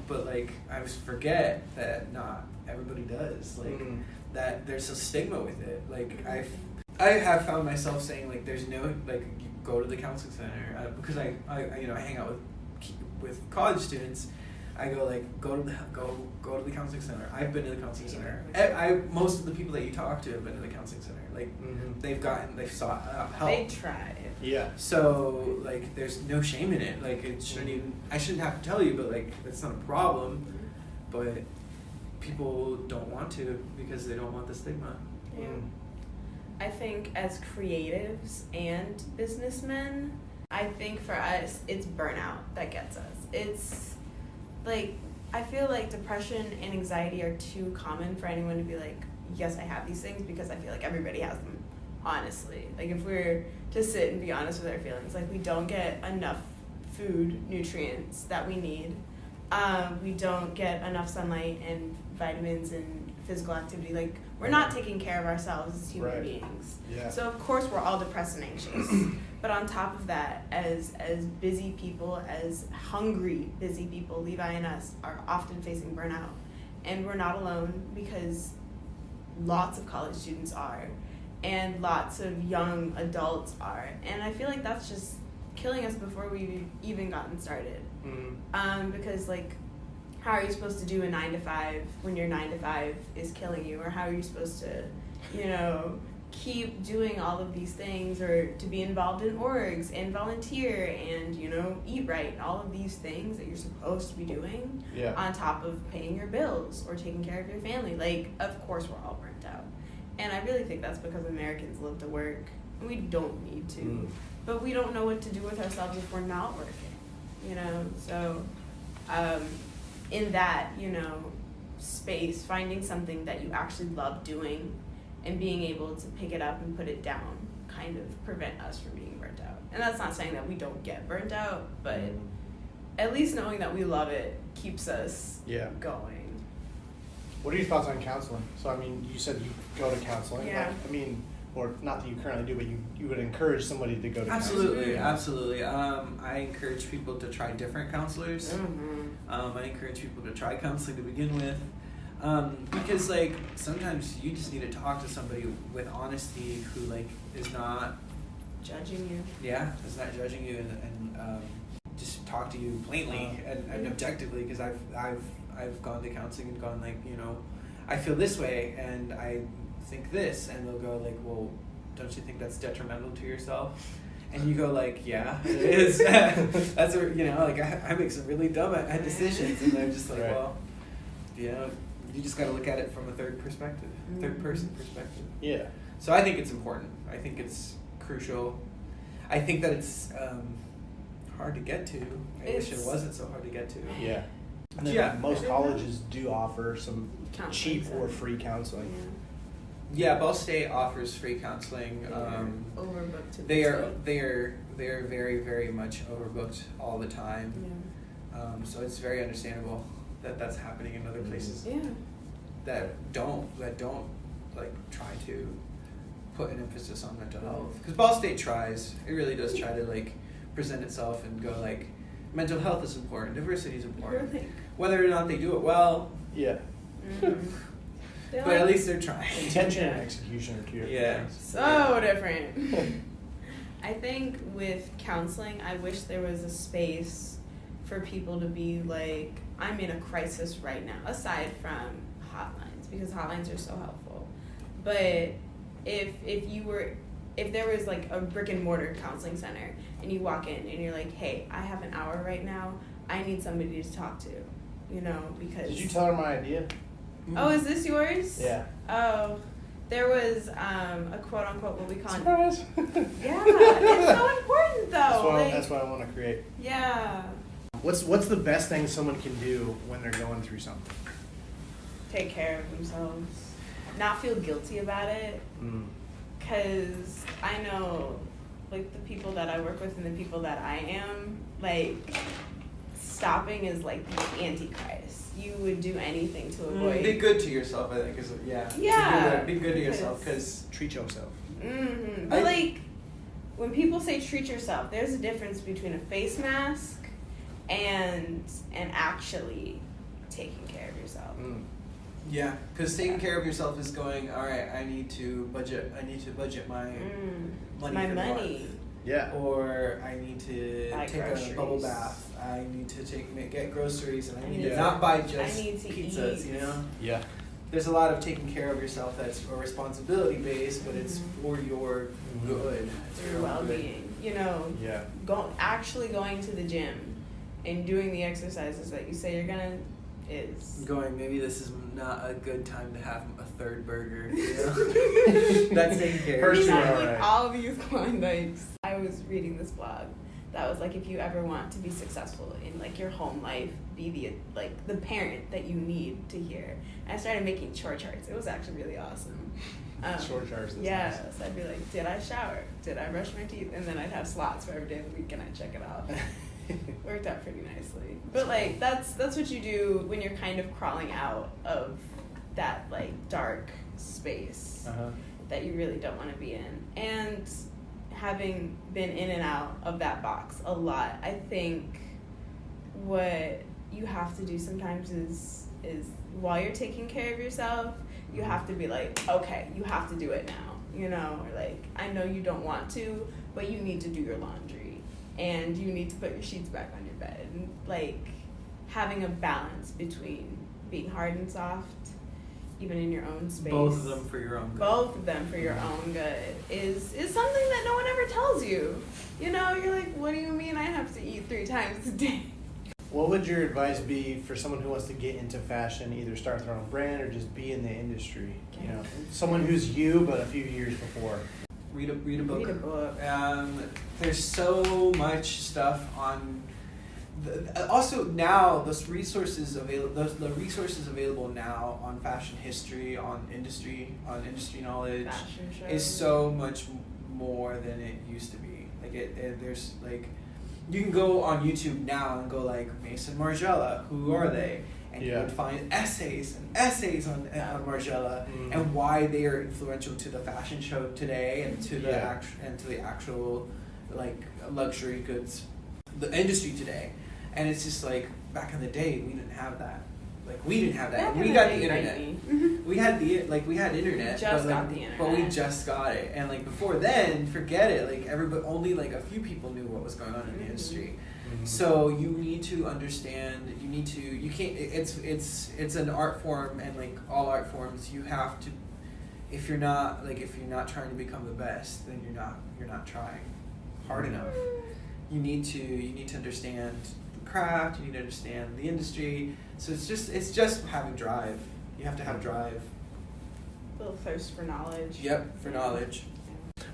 But like I forget that not everybody does. Like that there's a stigma with it. Like I have found myself saying like there's no like you go to the counseling center because I hang out with college students. I go like go to the counseling center. I've been to the counseling center. Most of the people that you talk to have been to the counseling center. Like they've sought help. They tried. Yeah. So like there's no shame in it. Like I shouldn't have to tell you, but like it's not a problem. But people don't want to because they don't want the stigma. Yeah. I think as creatives and businessmen, I think for us it's burnout that gets us. It's like, I feel like depression and anxiety are too common for anyone to be like, yes, I have these things, because I feel like everybody has them, honestly. Like, if we're to sit and be honest with our feelings, like, we don't get enough food, nutrients that we need. We don't get enough sunlight and vitamins and physical activity. Like, we're not taking care of ourselves as human beings. Yeah. So, of course, we're all depressed and anxious. But on top of that, as busy people, as hungry busy people, Levi and us are often facing burnout. And we're not alone, because lots of college students are, and lots of young adults are. And I feel like that's just killing us before we've even gotten started. Because, like, how are you supposed to do a 9 to 5 when your 9 to 5 is killing you? Or how are you supposed to, keep doing all of these things, or to be involved in orgs and volunteer and eat right, and all of these things that you're supposed to be doing on top of paying your bills or taking care of your family. Like, of course we're all burnt out, and I really think that's because Americans live to work, and we don't need to, but we don't know what to do with ourselves if we're not working, so in that space, finding something that you actually love doing and being able to pick it up and put it down kind of prevent us from being burnt out. And that's not saying that we don't get burnt out, but at least knowing that we love it keeps us going. What are your thoughts on counseling? So, I mean, you said you go to counseling. Yeah. I mean, or not that you currently do, but you would encourage somebody to go to counseling. Absolutely. I encourage people to try different counselors. I encourage people to try counseling to begin with. Because like sometimes you just need to talk to somebody with honesty who like is not judging you. Yeah, is not judging you and just talk to you plainly and objectively. Because I've gone to counseling and gone like I feel this way and I think this, and they'll go like, well, don't you think that's detrimental to yourself? And you go like, yeah, it is. That's what, you know, like I make some really dumb decisions, and I'm just like, Right. well, you know, you just got to look at it from a third person perspective. Yeah. So I think it's important. I think it's crucial. I think that it's hard to get to. I wish it wasn't so hard to get to. Yeah. And then Yeah. most colleges do offer some Counseling cheap or center. free counseling. Yeah, Ball State offers free counseling. Overbooked to They are the very, very much overbooked all the time. Yeah. So it's very understandable that that's happening in other places Yeah. that don't like try to put an emphasis on mental health. Because Ball State tries, it really does try to like present itself and go like, mental health is important, diversity is important. Really? Whether or not they do it well, Yeah. but at least they're trying. Intention and execution are two different Yeah. things. So different. I think with counseling, I wish there was a space for people to be like, I'm in a crisis right now, aside from hotlines, because hotlines are so helpful. But if there was like a brick and mortar counseling center and you walk in and you're like, hey, I have an hour right now, I need somebody to talk to, you know, because... Did you tell her my idea? Oh, is this yours? Yeah. Oh, there was a quote unquote what we call Surprise! Yeah, it's so important though. That's what I want to create. Yeah. What's the best thing someone can do when they're going through something? Take care of themselves. Not feel guilty about it. Because I know, like, the people that I work with and the people that I am, like, stopping is like the Antichrist. You would do anything to avoid. Be good to yourself, I think. Yeah. Be good to yourself, because Treat yourself. Mm-hmm. But like, when people say treat yourself, there's a difference between a face mask and actually taking care of yourself. Yeah, because taking care of yourself is going, all right, I need to budget my money for the month. Yeah. Or I need to Buy take groceries. a bubble bath. I need to get groceries, and I need to Yeah. not buy just I need to pizzas, eat. you know? Yeah. There's a lot of taking care of yourself that's a responsibility based, but it's for your good. It's Your well-being, you know. Yeah. Actually going to the gym and doing the exercises that you say you're gonna is Going, maybe this is not a good time to have a third burger, you know? That's taking care of First you two yourself. are eat alright. all these Klondikes. I was reading this blog that was like, if you ever want to be successful in like your home life, be the parent that you need to hear. And I started making chore charts. It was actually really awesome. Chore charts. Yeah, so I'd be like, did I shower? Did I brush my teeth? And then I'd have slots for every day of the week, and I'd check it off. Worked out pretty nicely. But like, that's what you do when you're kind of crawling out of that like dark space that you really don't want to be in. And having been in and out of that box a lot, I think what you have to do sometimes is while you're taking care of yourself, you have to be like, okay, you have to do it now, you know, or like, I know you don't want to, but you need to do your laundry and you need to put your sheets back on your bed. And like, having a balance between being hard and soft, even in your own space. Both of them for your own good. Both of them for your own good is something that no one ever tells you. You know, you're like, what do you mean I have to eat 3 times a day? What would your advice be for someone who wants to get into fashion, either start their own brand or just be in the industry? You know, someone who's you, but a few years before. Read a book. Read a book. There's so much stuff on. Also now, the resources available now on fashion history, on industry knowledge, Fashion shows. is so much more than it used to be. Like there's like, you can go on YouTube now and go like Mason Margiela, who are they? And you would find essays on Margiela and why they are influential to the fashion show today and to the actual like luxury goods, the industry today. And it's just like, back in the day, we didn't have that. Like, we didn't have that. We got the internet. We had internet. But we just got it. And like before then, forget it. Like only like a few people knew what was going on in the industry. So you need to understand. You can't. It's an art form, and like all art forms, you have to. if you're not trying to become the best, then you're not trying hard enough. You need to understand the craft. You need to understand the industry. So it's just having drive. You have to have drive. A little thirst for knowledge. Yep, for knowledge.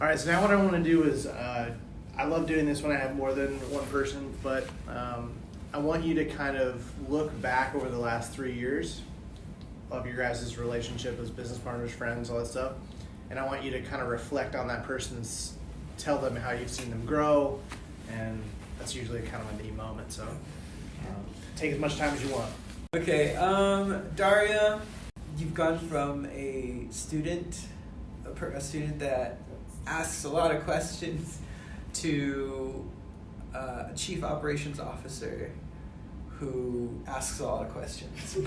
All right, so now what I want to do is, I love doing this when I have more than one person, but I want you to kind of look back over the last 3 years of your guys' relationship as business partners, friends, all that stuff. And I want you to kind of reflect on that person, tell them how you've seen them grow, and that's usually kind of a neat moment. So take as much time as you want. Okay, Daria, you've gone from a student that asks a lot of questions to a chief operations officer who asks a lot of questions,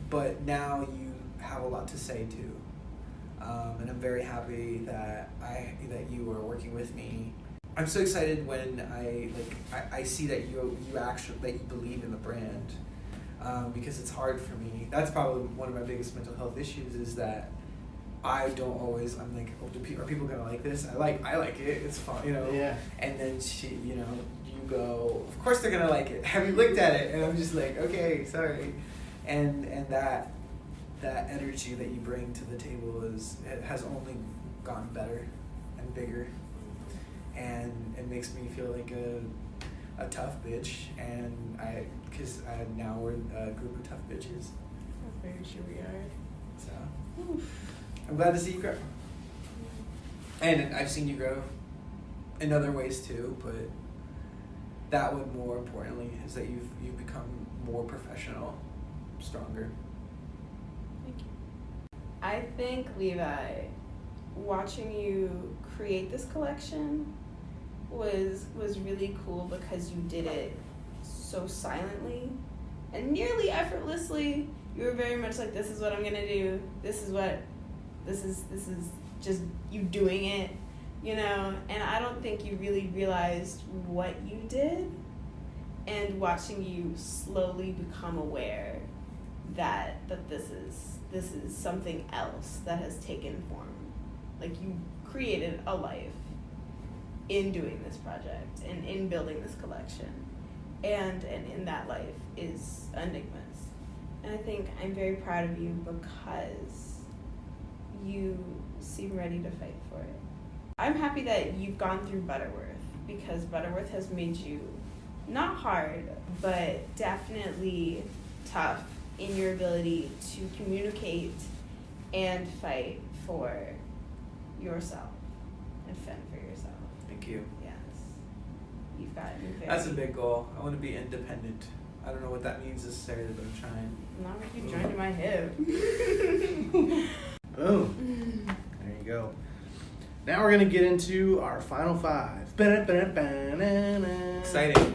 but now you have a lot to say too, and I'm very happy that you are working with me. I'm so excited when I see that you believe in the brand, because it's hard for me. That's probably one of my biggest mental health issues, is that I don't always. I'm like, oh, are people gonna like this? I like it. It's fun, you know. Yeah. And then you go, of course they're gonna like it. Have you looked at it? And I'm just like, okay, sorry. And that energy that you bring to the table has only gotten better and bigger, and it makes me feel like a tough bitch. And because now we're a group of tough bitches. I'm very sure we are. So. Oof. I'm glad to see you grow. And I've seen you grow in other ways too, but that one more importantly is that you've become more professional, stronger. Thank you. I think, Levi, watching you create this collection was really cool because you did it so silently and nearly effortlessly. You were very much like, this is what I'm gonna do. This is just you doing it, you know? And I don't think you really realized what you did, and watching you slowly become aware that this is something else that has taken form. Like, you created a life in doing this project and in building this collection. And in that life is Enigmas. And I think I'm very proud of you because you seem ready to fight for it. I'm happy that you've gone through Butterworth, because Butterworth has made you not hard, but definitely tough in your ability to communicate and fight for yourself and fend for yourself. Thank you. Yes. You've gotten very... That's a big goal. I want to be independent. I don't know what that means necessarily, but I'm trying. Not if you joined my hip. Boom. There you go. Now we're going to get into our final five. Exciting.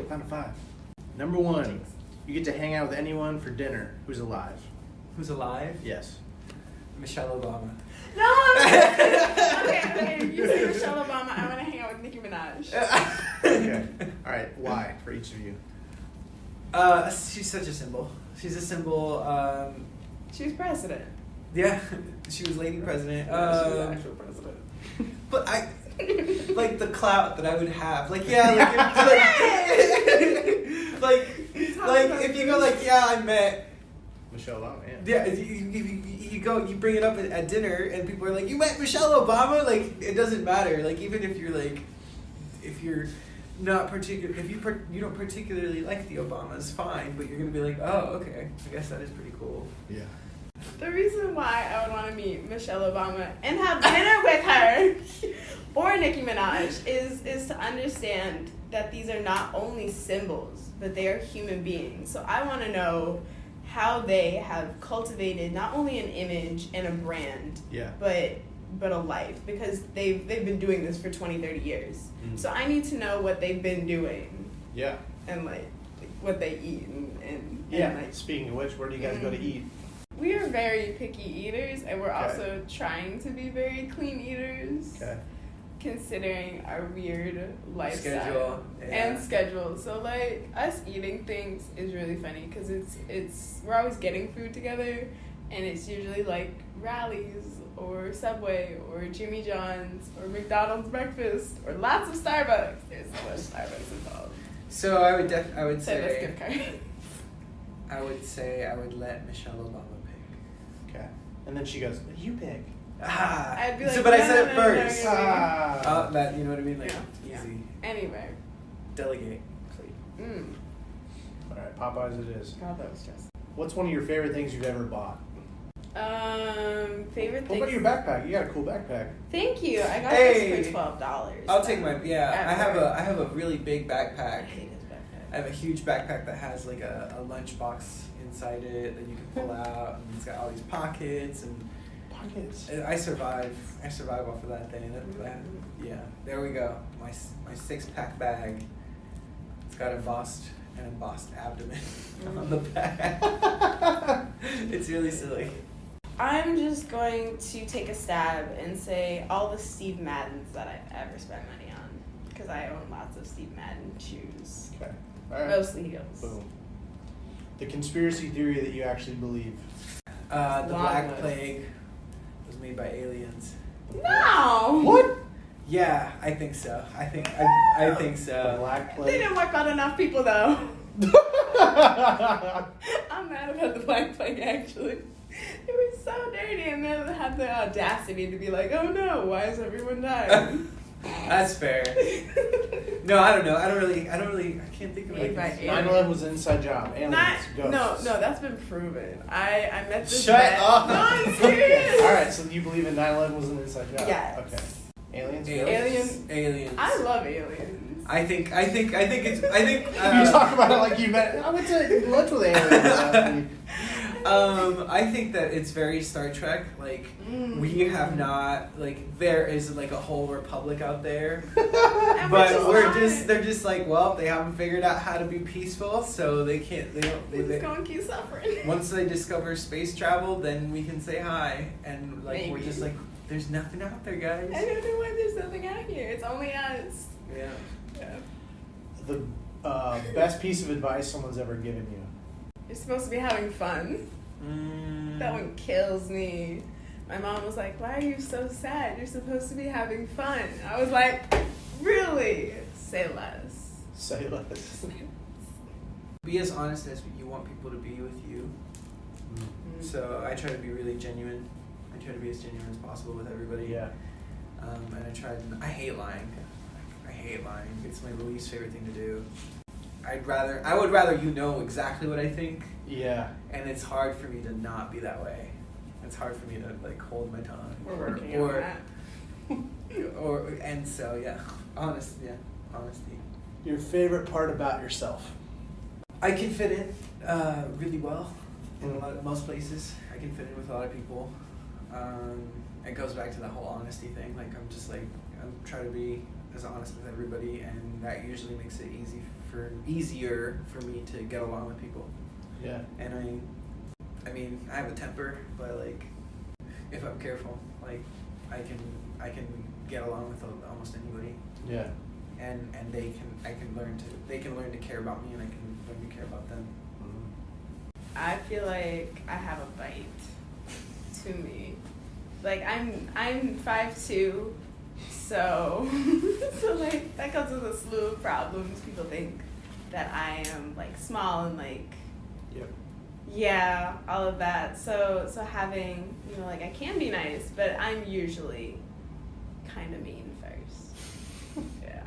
Final five. Number one, you get to hang out with anyone for dinner who's alive. Who's alive? Yes. Michelle Obama. No! Okay, if you say Michelle Obama, I want to hang out with Nicki Minaj. Okay. All right. Why for each of you? She's such a symbol. She's a symbol. She was president. Yeah, she was lady president. She was the actual president. But I, like the clout that I would have. Like, yeah, like if you go like, yeah, I met Michelle Obama. Yeah, you go, you bring it up at dinner, and people are like, you met Michelle Obama? Like, it doesn't matter. Like, even if you're not particular, if you don't particularly like the Obamas, fine, but you're gonna be like, oh, okay, I guess that is pretty cool. Yeah. The reason why I would want to meet Michelle Obama and have dinner with her or Nicki Minaj is to understand that these are not only symbols, but they are human beings. So I want to know how they have cultivated not only an image and a brand, but a life, because they've been doing this for 20, 30 years. Mm-hmm. So I need to know what they've been doing. Yeah. And like what they eat and like, speaking of which, where do you guys go to eat? We are very picky eaters, and we're also trying to be very clean eaters. Okay. Considering our weird lifestyle and schedule. So like us eating things is really funny because it's we're always getting food together, and it's usually like Rally's or Subway or Jimmy John's or McDonald's breakfast or lots of Starbucks. There's so much Starbucks involved. So I would Let's say gift card. I would let Michelle Obama pick. Okay. And then she goes, "You pick." Ah. I'd be like, but I no, said no, it no, no, first. no, no, no. That, you know what I mean? Like Yeah. easy. Anyway. Delegate. All right, Popeyes it is. God, that was stressful. What's one of your favorite things you've ever bought? Favorite What thing. about your backpack? You got a cool backpack. Thank you. I got Hey. this for $12. I'll take my I Ever. have a really big I backpack. hate this backpack. I have a huge backpack that has like a lunchbox inside it that you can pull out, and it's got all these pockets and Pockets. I survive off of that thing. Yeah, there we go. My 6-pack bag. It's got an embossed abdomen on the back. It's really silly. I'm just going to take a stab and say all the Steve Maddens that I've ever spent money on, because I own lots of Steve Madden shoes. Okay. All right. Mostly heels. Boom. The conspiracy theory that you actually believe. The Long Black list. Plague was made by aliens. No! What? Yeah, I think so. I think The so. Black They Plague. didn't wipe out enough people though. I'm mad about the Black Plague actually. It was so dirty, and then they had the audacity to be like, "Oh no, why is everyone dying?" That's fair. No, I don't know. I can't think of Made by like. aliens. 9/11 was an inside job. Aliens. No, Ghosts. that's been proven. I met this. Shut vet- up. No, I'm serious. All right, so you believe in 9/11 was an inside job? Yes. Okay. Aliens. Aliens. I love aliens. I think it's. You talk about it like you met. I went to lunch with aliens last week. I think that it's very Star Trek. Like we have not like there is like a whole republic out there, And but just they're just like, well, they haven't figured out how to be peaceful, so they They're just don't. gonna keep suffering. Once they discover space travel, then we can say hi, and like we're Maybe. just like, there's nothing out there, guys. I don't know why there's nothing out here. It's only us. Yeah. The best piece of advice someone's ever given you. You're supposed to be having fun. That one kills me. My mom was like, "Why are you so sad? You're supposed to be having fun." I was like, "Really? Say less." Say less. Be as honest as you want people to be with you. So I try to be really genuine. I try to be as genuine as possible with everybody. Yeah. And I hate lying. I hate lying. It's my least favorite thing to do. I would rather you know exactly what I think, Yeah. and it's hard for me to not be that way. It's hard for me to like hold my tongue. We're working on that. Honesty. Your favorite part about yourself? I can fit in really well in most places. I can fit in with a lot of people. It goes back to that whole honesty thing. Like I'm trying to be as honest with everybody, and that usually makes it easier for me to get along with people. Yeah. And I mean, I have a temper, but like, if I'm careful, like, I can get along with almost anybody. Yeah. And they can learn to care about me, and I can learn to care about them. I feel like I have a bite to me. Like I'm 5'2", so like that comes with a slew of problems. People think that I am like small and like Yep. yeah, all of that. So having, like I can be nice, but I'm usually kind of mean first. Yeah.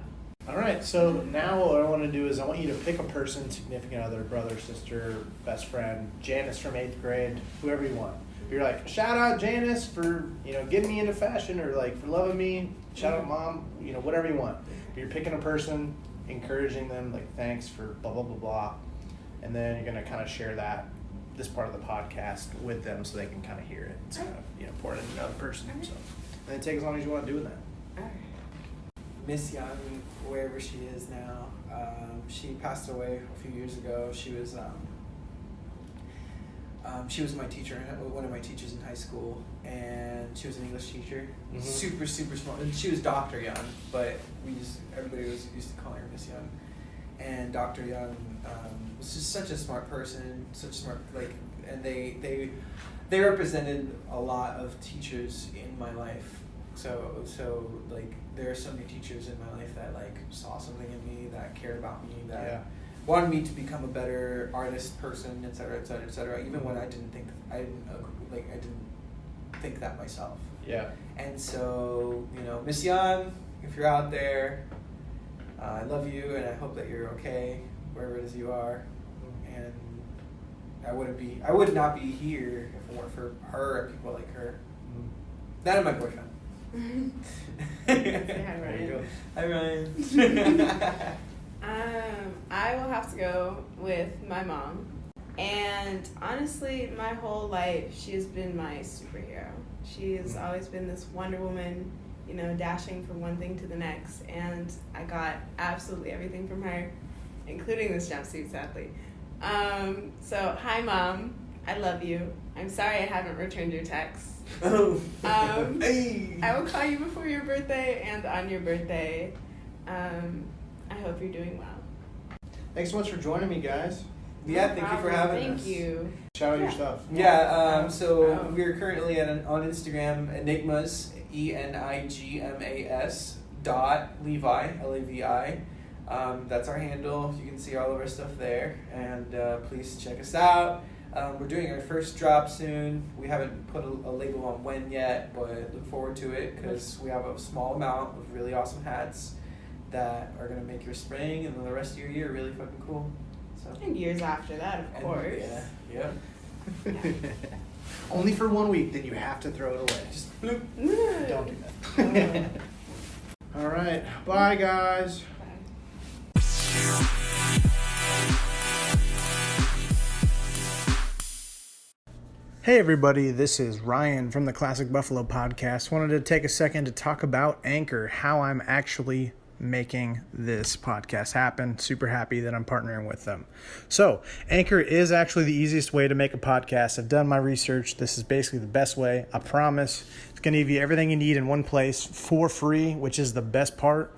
All right, so now what I want to do is I want you to pick a person, significant other, brother, sister, best friend, Janice from 8th grade, whoever you want. You're like, shout out Janice for, getting me into fashion, or like for loving me, shout out mom, whatever you want. You're picking a person, encouraging them, like thanks for blah, blah, blah, blah. And then you're going to kind of share this part of the podcast with them so they can kind of hear it. It's kind of, pour it into another person. So, and then take as long as you want doing that. All right. Miss Young, wherever she is now, she passed away a few years ago. She was my teacher, one of my teachers in high school, and she was an English teacher. Mm-hmm. Super, super smart. And she was Dr. Young, but everybody was used to calling her Miss Young. and Dr. Young was just such a smart person, such smart, like, and they represented a lot of teachers in my life. So like, there are so many teachers in my life that like saw something in me, that cared about me, that wanted me to become a better artist, person, et cetera, et cetera, et cetera. Even when I didn't think that myself. Yeah. And so, Miss Young, if you're out there, I love you, and I hope that you're okay wherever it is you are. And I would not be here if it weren't for her and people like her. That and my boyfriend. Say hi, Ryan. There you go. Hi, Ryan. I will have to go with my mom. And honestly, my whole life, she has been my superhero. She has always been this Wonder Woman, dashing from one thing to the next. And I got absolutely everything from her, including this jumpsuit, sadly. So, hi, Mom. I love you. I'm sorry I haven't returned your texts. Hey. I will call you before your birthday and on your birthday. I hope you're doing well. Thanks so much for joining me, guys. Yeah, thank you for having us. Thank you. Shout out your stuff. Yeah, so we're currently on Instagram, Enigmas, ENIGMAS .Levi, LAVI. That's our handle. You can see all of our stuff there, and please check us out. We're doing our first drop soon. We haven't put a label on when yet, but look forward to it because we have a small amount of really awesome hats that are going to make your spring and then the rest of your year really fucking cool. So. And years after that, of course. Yeah. Only for 1 week, then you have to throw it away. Just bloop. Don't do that. All right. Bye, guys. Bye. Hey everybody, this is Ryan from the Classic Buffalo Podcast. Wanted to take a second to talk about Anchor, how I'm actually making this podcast happen. Super happy that I'm partnering with them. So, Anchor is actually the easiest way to make a podcast. I've done my research. This is basically the best way. I promise. It's going to give you everything you need in one place for free, which is the best part.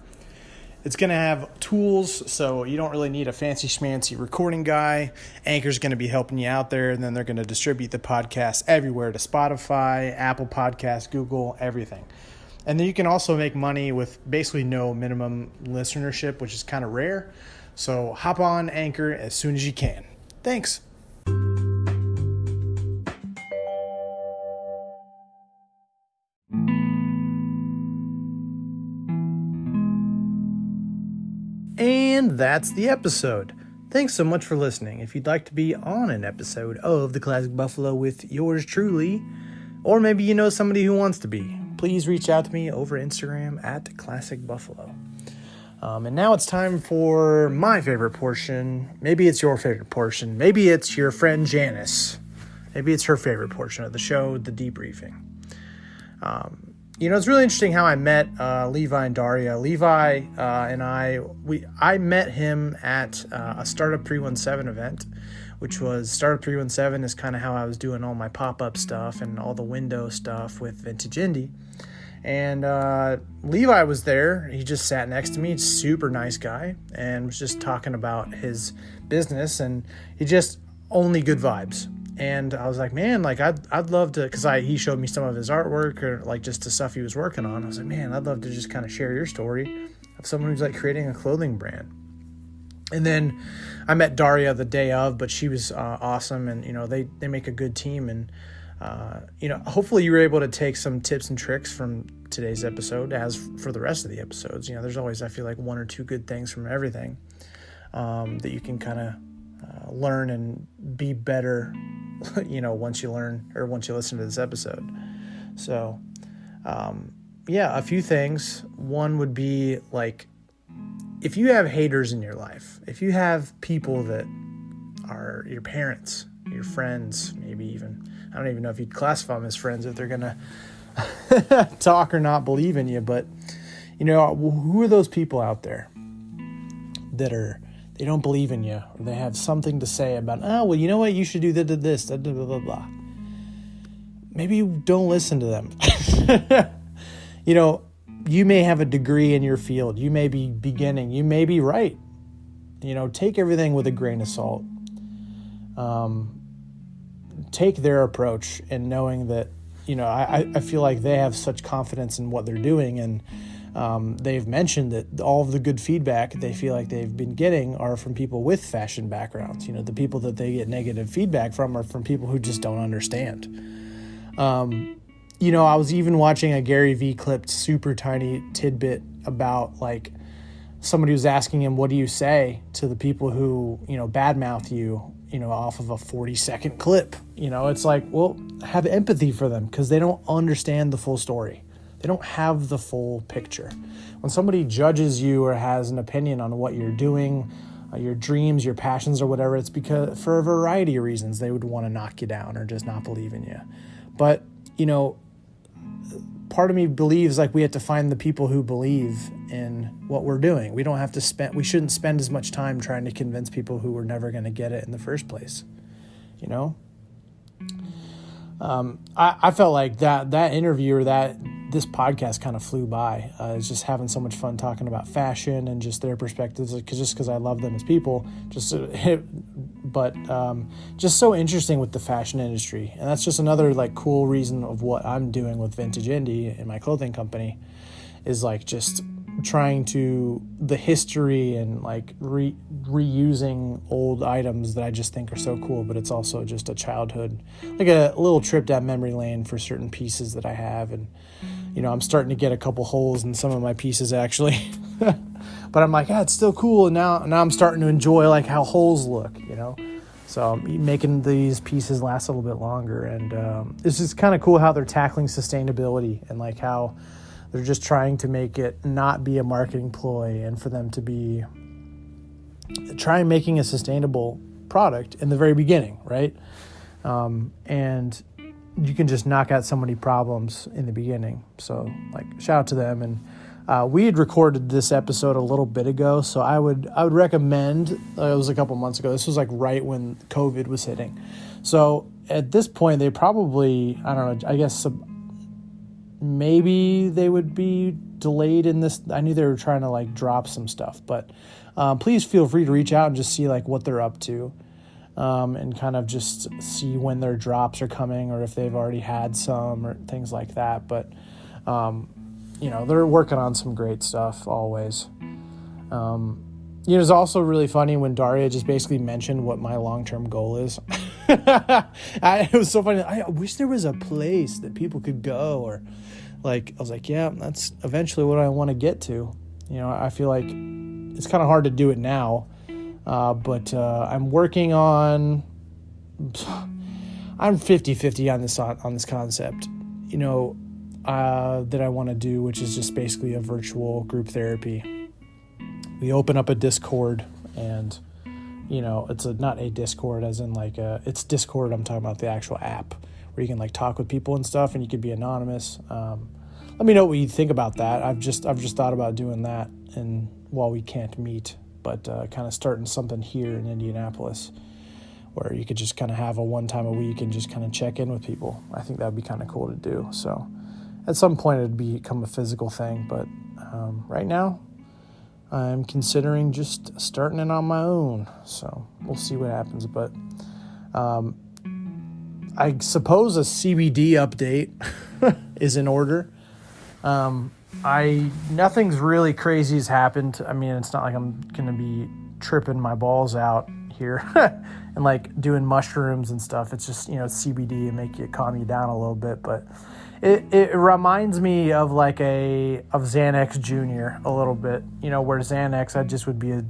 It's going to have tools, so you don't really need a fancy schmancy recording guy. Anchor's going to be helping you out there, and then they're going to distribute the podcast everywhere to Spotify, Apple Podcasts, Google, everything. And then you can also make money with basically no minimum listenership, which is kind of rare. So hop on Anchor as soon as you can. Thanks. And that's the episode. Thanks so much for listening. If you'd like to be on an episode of The Classic Buffalo with yours truly, or maybe you know somebody who wants to be, please reach out to me over Instagram at Classic Buffalo. And now it's time for my favorite portion. Maybe it's your favorite portion. Maybe it's your friend Janice. Maybe it's her favorite portion of the show, the debriefing. It's really interesting how I met Levi and Daria. Levi and I met him at a Startup 317 event, which was Startup 317 is kind of how I was doing all my pop-up stuff and all the window stuff with Vintage Indie. And Levi was there. He just sat next to me. Super nice guy, and was just talking about his business, and he just only good vibes. And I was like, man, like I'd love to, because he showed me some of his artwork or like just the stuff he was working on. I was like, man, I'd love to just kind of share your story of someone who's like creating a clothing brand. And then I met Daria the day of, but she was awesome, and they make a good team. And hopefully you were able to take some tips and tricks from today's episode, as for the rest of the episodes. There's always, I feel like, one or two good things from everything that you can kind of learn and be better, once you learn or once you listen to this episode. So, a few things. One would be like, if you have haters in your life, if you have people that are your parents, your friends, maybe even, I don't even know if you'd classify them as friends if they're going to talk or not believe in you, but, who are those people out there that they don't believe in you, or they have something to say about, you know what, you should do this, blah, blah, blah, blah. Maybe you don't listen to them. You may have a degree in your field. You may be beginning. You may be right. take everything with a grain of salt. Take their approach, and knowing that, I feel like they have such confidence in what they're doing, and they've mentioned that all of the good feedback they feel like they've been getting are from people with fashion backgrounds. The people that they get negative feedback from are from people who just don't understand. I was even watching a Gary Vee clipped super tiny tidbit about like somebody was asking him, what do you say to the people who, badmouth you, off of a 40-second clip? It's like, well, have empathy for them, because they don't understand the full story. They don't have the full picture. When somebody judges you or has an opinion on what you're doing, your dreams, your passions, or whatever, it's because for a variety of reasons they would want to knock you down or just not believe in you. But, part of me believes like we have to find the people who believe in what we're doing. We shouldn't spend as much time trying to convince people who were never going to get it in the first place. I felt like that interview or this podcast kind of flew by. It's just having so much fun talking about fashion and just their perspectives, because I love them as people. Just so interesting with the fashion industry, and that's just another like cool reason of what I'm doing with Vintage Indie and my clothing company, is like just trying to the history and like reusing old items that I just think are so cool. But it's also just a childhood, like a little trip down memory lane for certain pieces that I have. And I'm starting to get a couple holes in some of my pieces actually. But I'm like, it's still cool. And now I'm starting to enjoy like how holes look, So I'm making these pieces last a little bit longer. And it's just kind of cool how they're tackling sustainability and like how they're just trying to make it not be a marketing ploy, and for them to try making a sustainable product in the very beginning, right? And you can just knock out so many problems in the beginning. So like shout out to them. And we had recorded this episode a little bit ago, so I would recommend, it was a couple months ago. This was like right when COVID was hitting. So at this point, they probably, I don't know, I guess maybe they would be delayed in this. I knew they were trying to like drop some stuff, but please feel free to reach out and just see like what they're up to, and kind of just see when their drops are coming or if they've already had some or things like that. But they're working on some great stuff always. It's also really funny when Daria just basically mentioned what my long-term goal is. It was so funny. I wish there was a place that people could go, or like, I was like, yeah, that's eventually what I want to get to. I feel like it's kind of hard to do it now. But I'm working on, I'm 50-50 on this concept, that I want to do, which is just basically a virtual group therapy. We open up a Discord, and it's not a Discord as in like it's Discord. I'm talking about the actual app where you can like talk with people and stuff, and you could be anonymous. Let me know what you think about that. I've just thought about doing that, and while we can't meet, but kind of starting something here in Indianapolis where you could just kind of have a one time a week and just kind of check in with people. I think that would be kind of cool to do. So at some point it'd become a physical thing, but right now I'm considering just starting it on my own. So we'll see what happens. But I suppose a CBD update is in order. Nothing's really crazy has happened. I mean, it's not like I'm going to be tripping my balls out here and like doing mushrooms and stuff. It's just, it's CBD and calm you down a little bit. But it reminds me of like of Xanax Jr. a little bit, where Xanax, I just would be a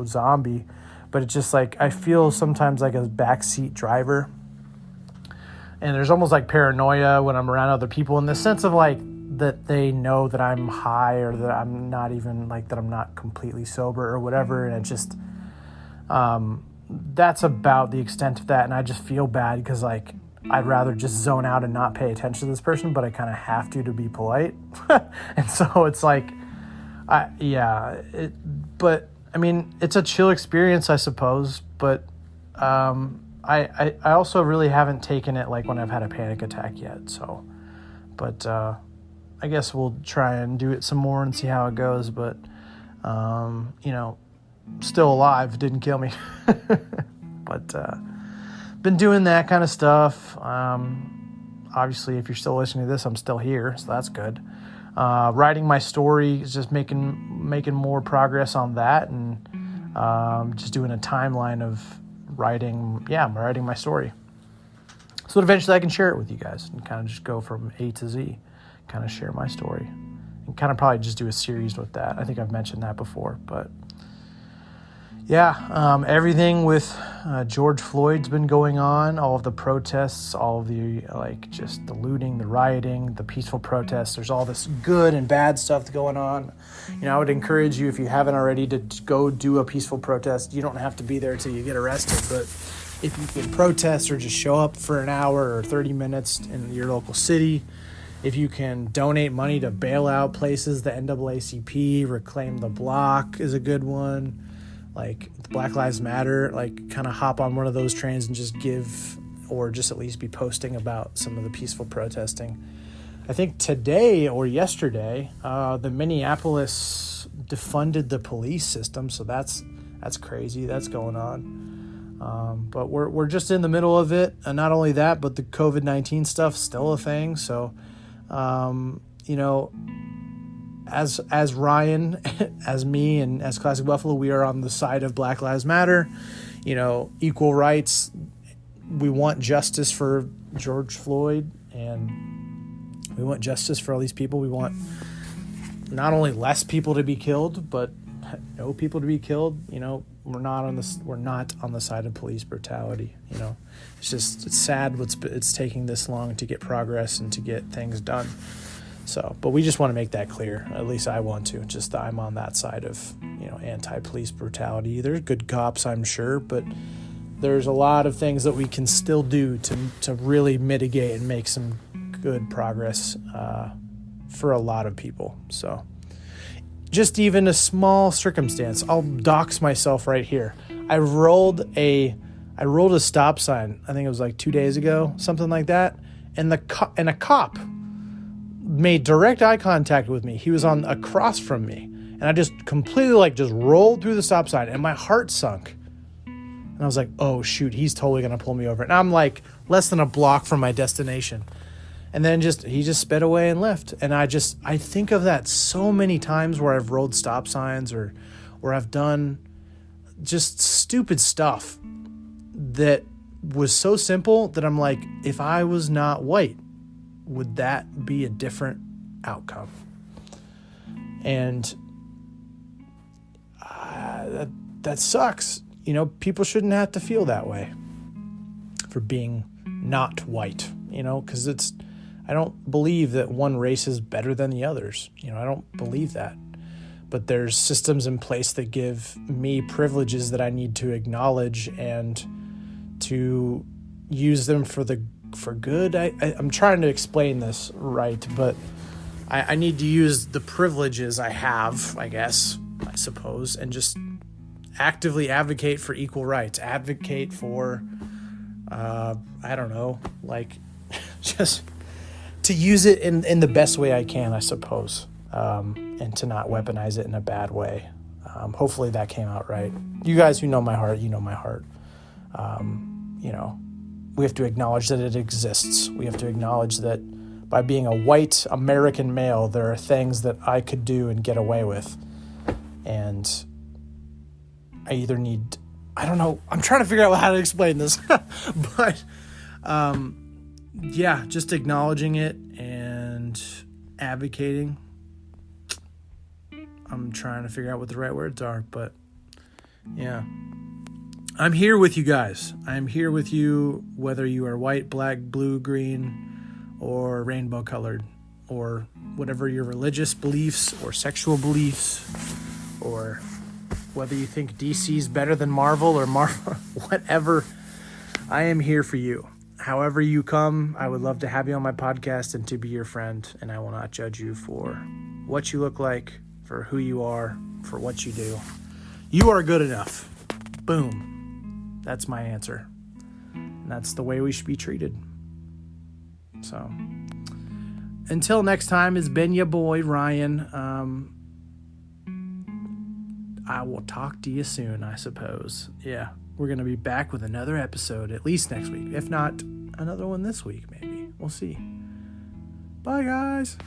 zombie. But it's just like, I feel sometimes like a backseat driver. And there's almost like paranoia when I'm around other people, in the sense of like that they know that I'm high, or that I'm not even like that I'm not completely sober or whatever. And it just, that's about the extent of that. And I just feel bad because like, I'd rather just zone out and not pay attention to this person, but I kind of have to be polite. And so it's like, but I mean, it's a chill experience, I suppose. But, I also really haven't taken it like when I've had a panic attack yet. So, but, I guess we'll try and do it some more and see how it goes. But, still alive. It didn't kill me. But been doing that kind of stuff. Obviously, if you're still listening to this, I'm still here, so that's good. Writing my story is just making more progress on that, and just doing a timeline of writing my story, so that eventually I can share it with you guys and kind of just go from A to Z, kind of share my story, and kind of probably just do a series with that. I think I've mentioned that before, but yeah, everything with George Floyd's been going on, all of the protests, all of the, just the looting, the rioting, the peaceful protests. There's all this good and bad stuff going on. I would encourage you, if you haven't already, to go do a peaceful protest. You don't have to be there till you get arrested, but if you can protest or just show up for an hour or 30 minutes in your local city, if you can donate money to bail out places, the NAACP, Reclaim the Block is a good one. Like Black Lives Matter, kind of hop on one of those trains and just give, or just at least be posting about some of the peaceful protesting. I think today or yesterday, the Minneapolis defunded the police system, so that's crazy. That's going on. But we're just in the middle of it, and not only that, but the COVID-19 stuff's still a thing. So, as Ryan, as me, and as Classic Buffalo, we are on the side of Black Lives Matter, equal rights. We want justice for George Floyd, and we want justice for all these people. We want not only less people to be killed, but no people to be killed. We're not on the side of police brutality. It's sad it's taking this long to get progress and to get things done. So, but we just want to make that clear. At least I want to. Just that I'm on that side of, anti-police brutality. There's good cops, I'm sure, but there's a lot of things that we can still do to really mitigate and make some good progress for a lot of people. So, just even a small circumstance. I'll dox myself right here. I rolled a stop sign. I think it was 2 days ago, something like that, and a cop made direct eye contact with me. He was on across from me, and I just completely just rolled through the stop sign, and my heart sunk. And I was like, oh shoot, he's totally gonna pull me over. And I'm less than a block from my destination. And then he just sped away and left. And I think of that so many times where I've rolled stop signs or where I've done just stupid stuff that was so simple that I'm like, if I was not white, would that be a different outcome? And that sucks. People shouldn't have to feel that way for being not white, because I don't believe that one race is better than the others. I don't believe that. But there's systems in place that give me privileges that I need to acknowledge and to use them for good. I'm trying to explain this right, but I need to use the privileges I have, I suppose, and just actively advocate for equal rights, advocate for, just to use it in the best way I can, I suppose, and to not weaponize it in a bad way. Hopefully that came out right. You guys who know my heart, you know my heart. We have to acknowledge that it exists. We have to acknowledge that by being a white American male, there are things that I could do and get away with. And I either need, I don't know, I'm trying to figure out how to explain this. But, just acknowledging it and advocating. I'm trying to figure out what the right words are, but yeah. I'm here with you guys. I'm here with you, whether you are white, black, blue, green, or rainbow colored, or whatever your religious beliefs or sexual beliefs, or whether you think DC's better than Marvel or Marvel, whatever. I am here for you. However you come, I would love to have you on my podcast and to be your friend, and I will not judge you for what you look like, for who you are, for what you do. You are good enough. Boom. That's my answer. And that's the way we should be treated. So, until next time, it's been your boy, Ryan. I will talk to you soon, I suppose. Yeah, we're going to be back with another episode at least next week. If not, another one this week, maybe. We'll see. Bye, guys.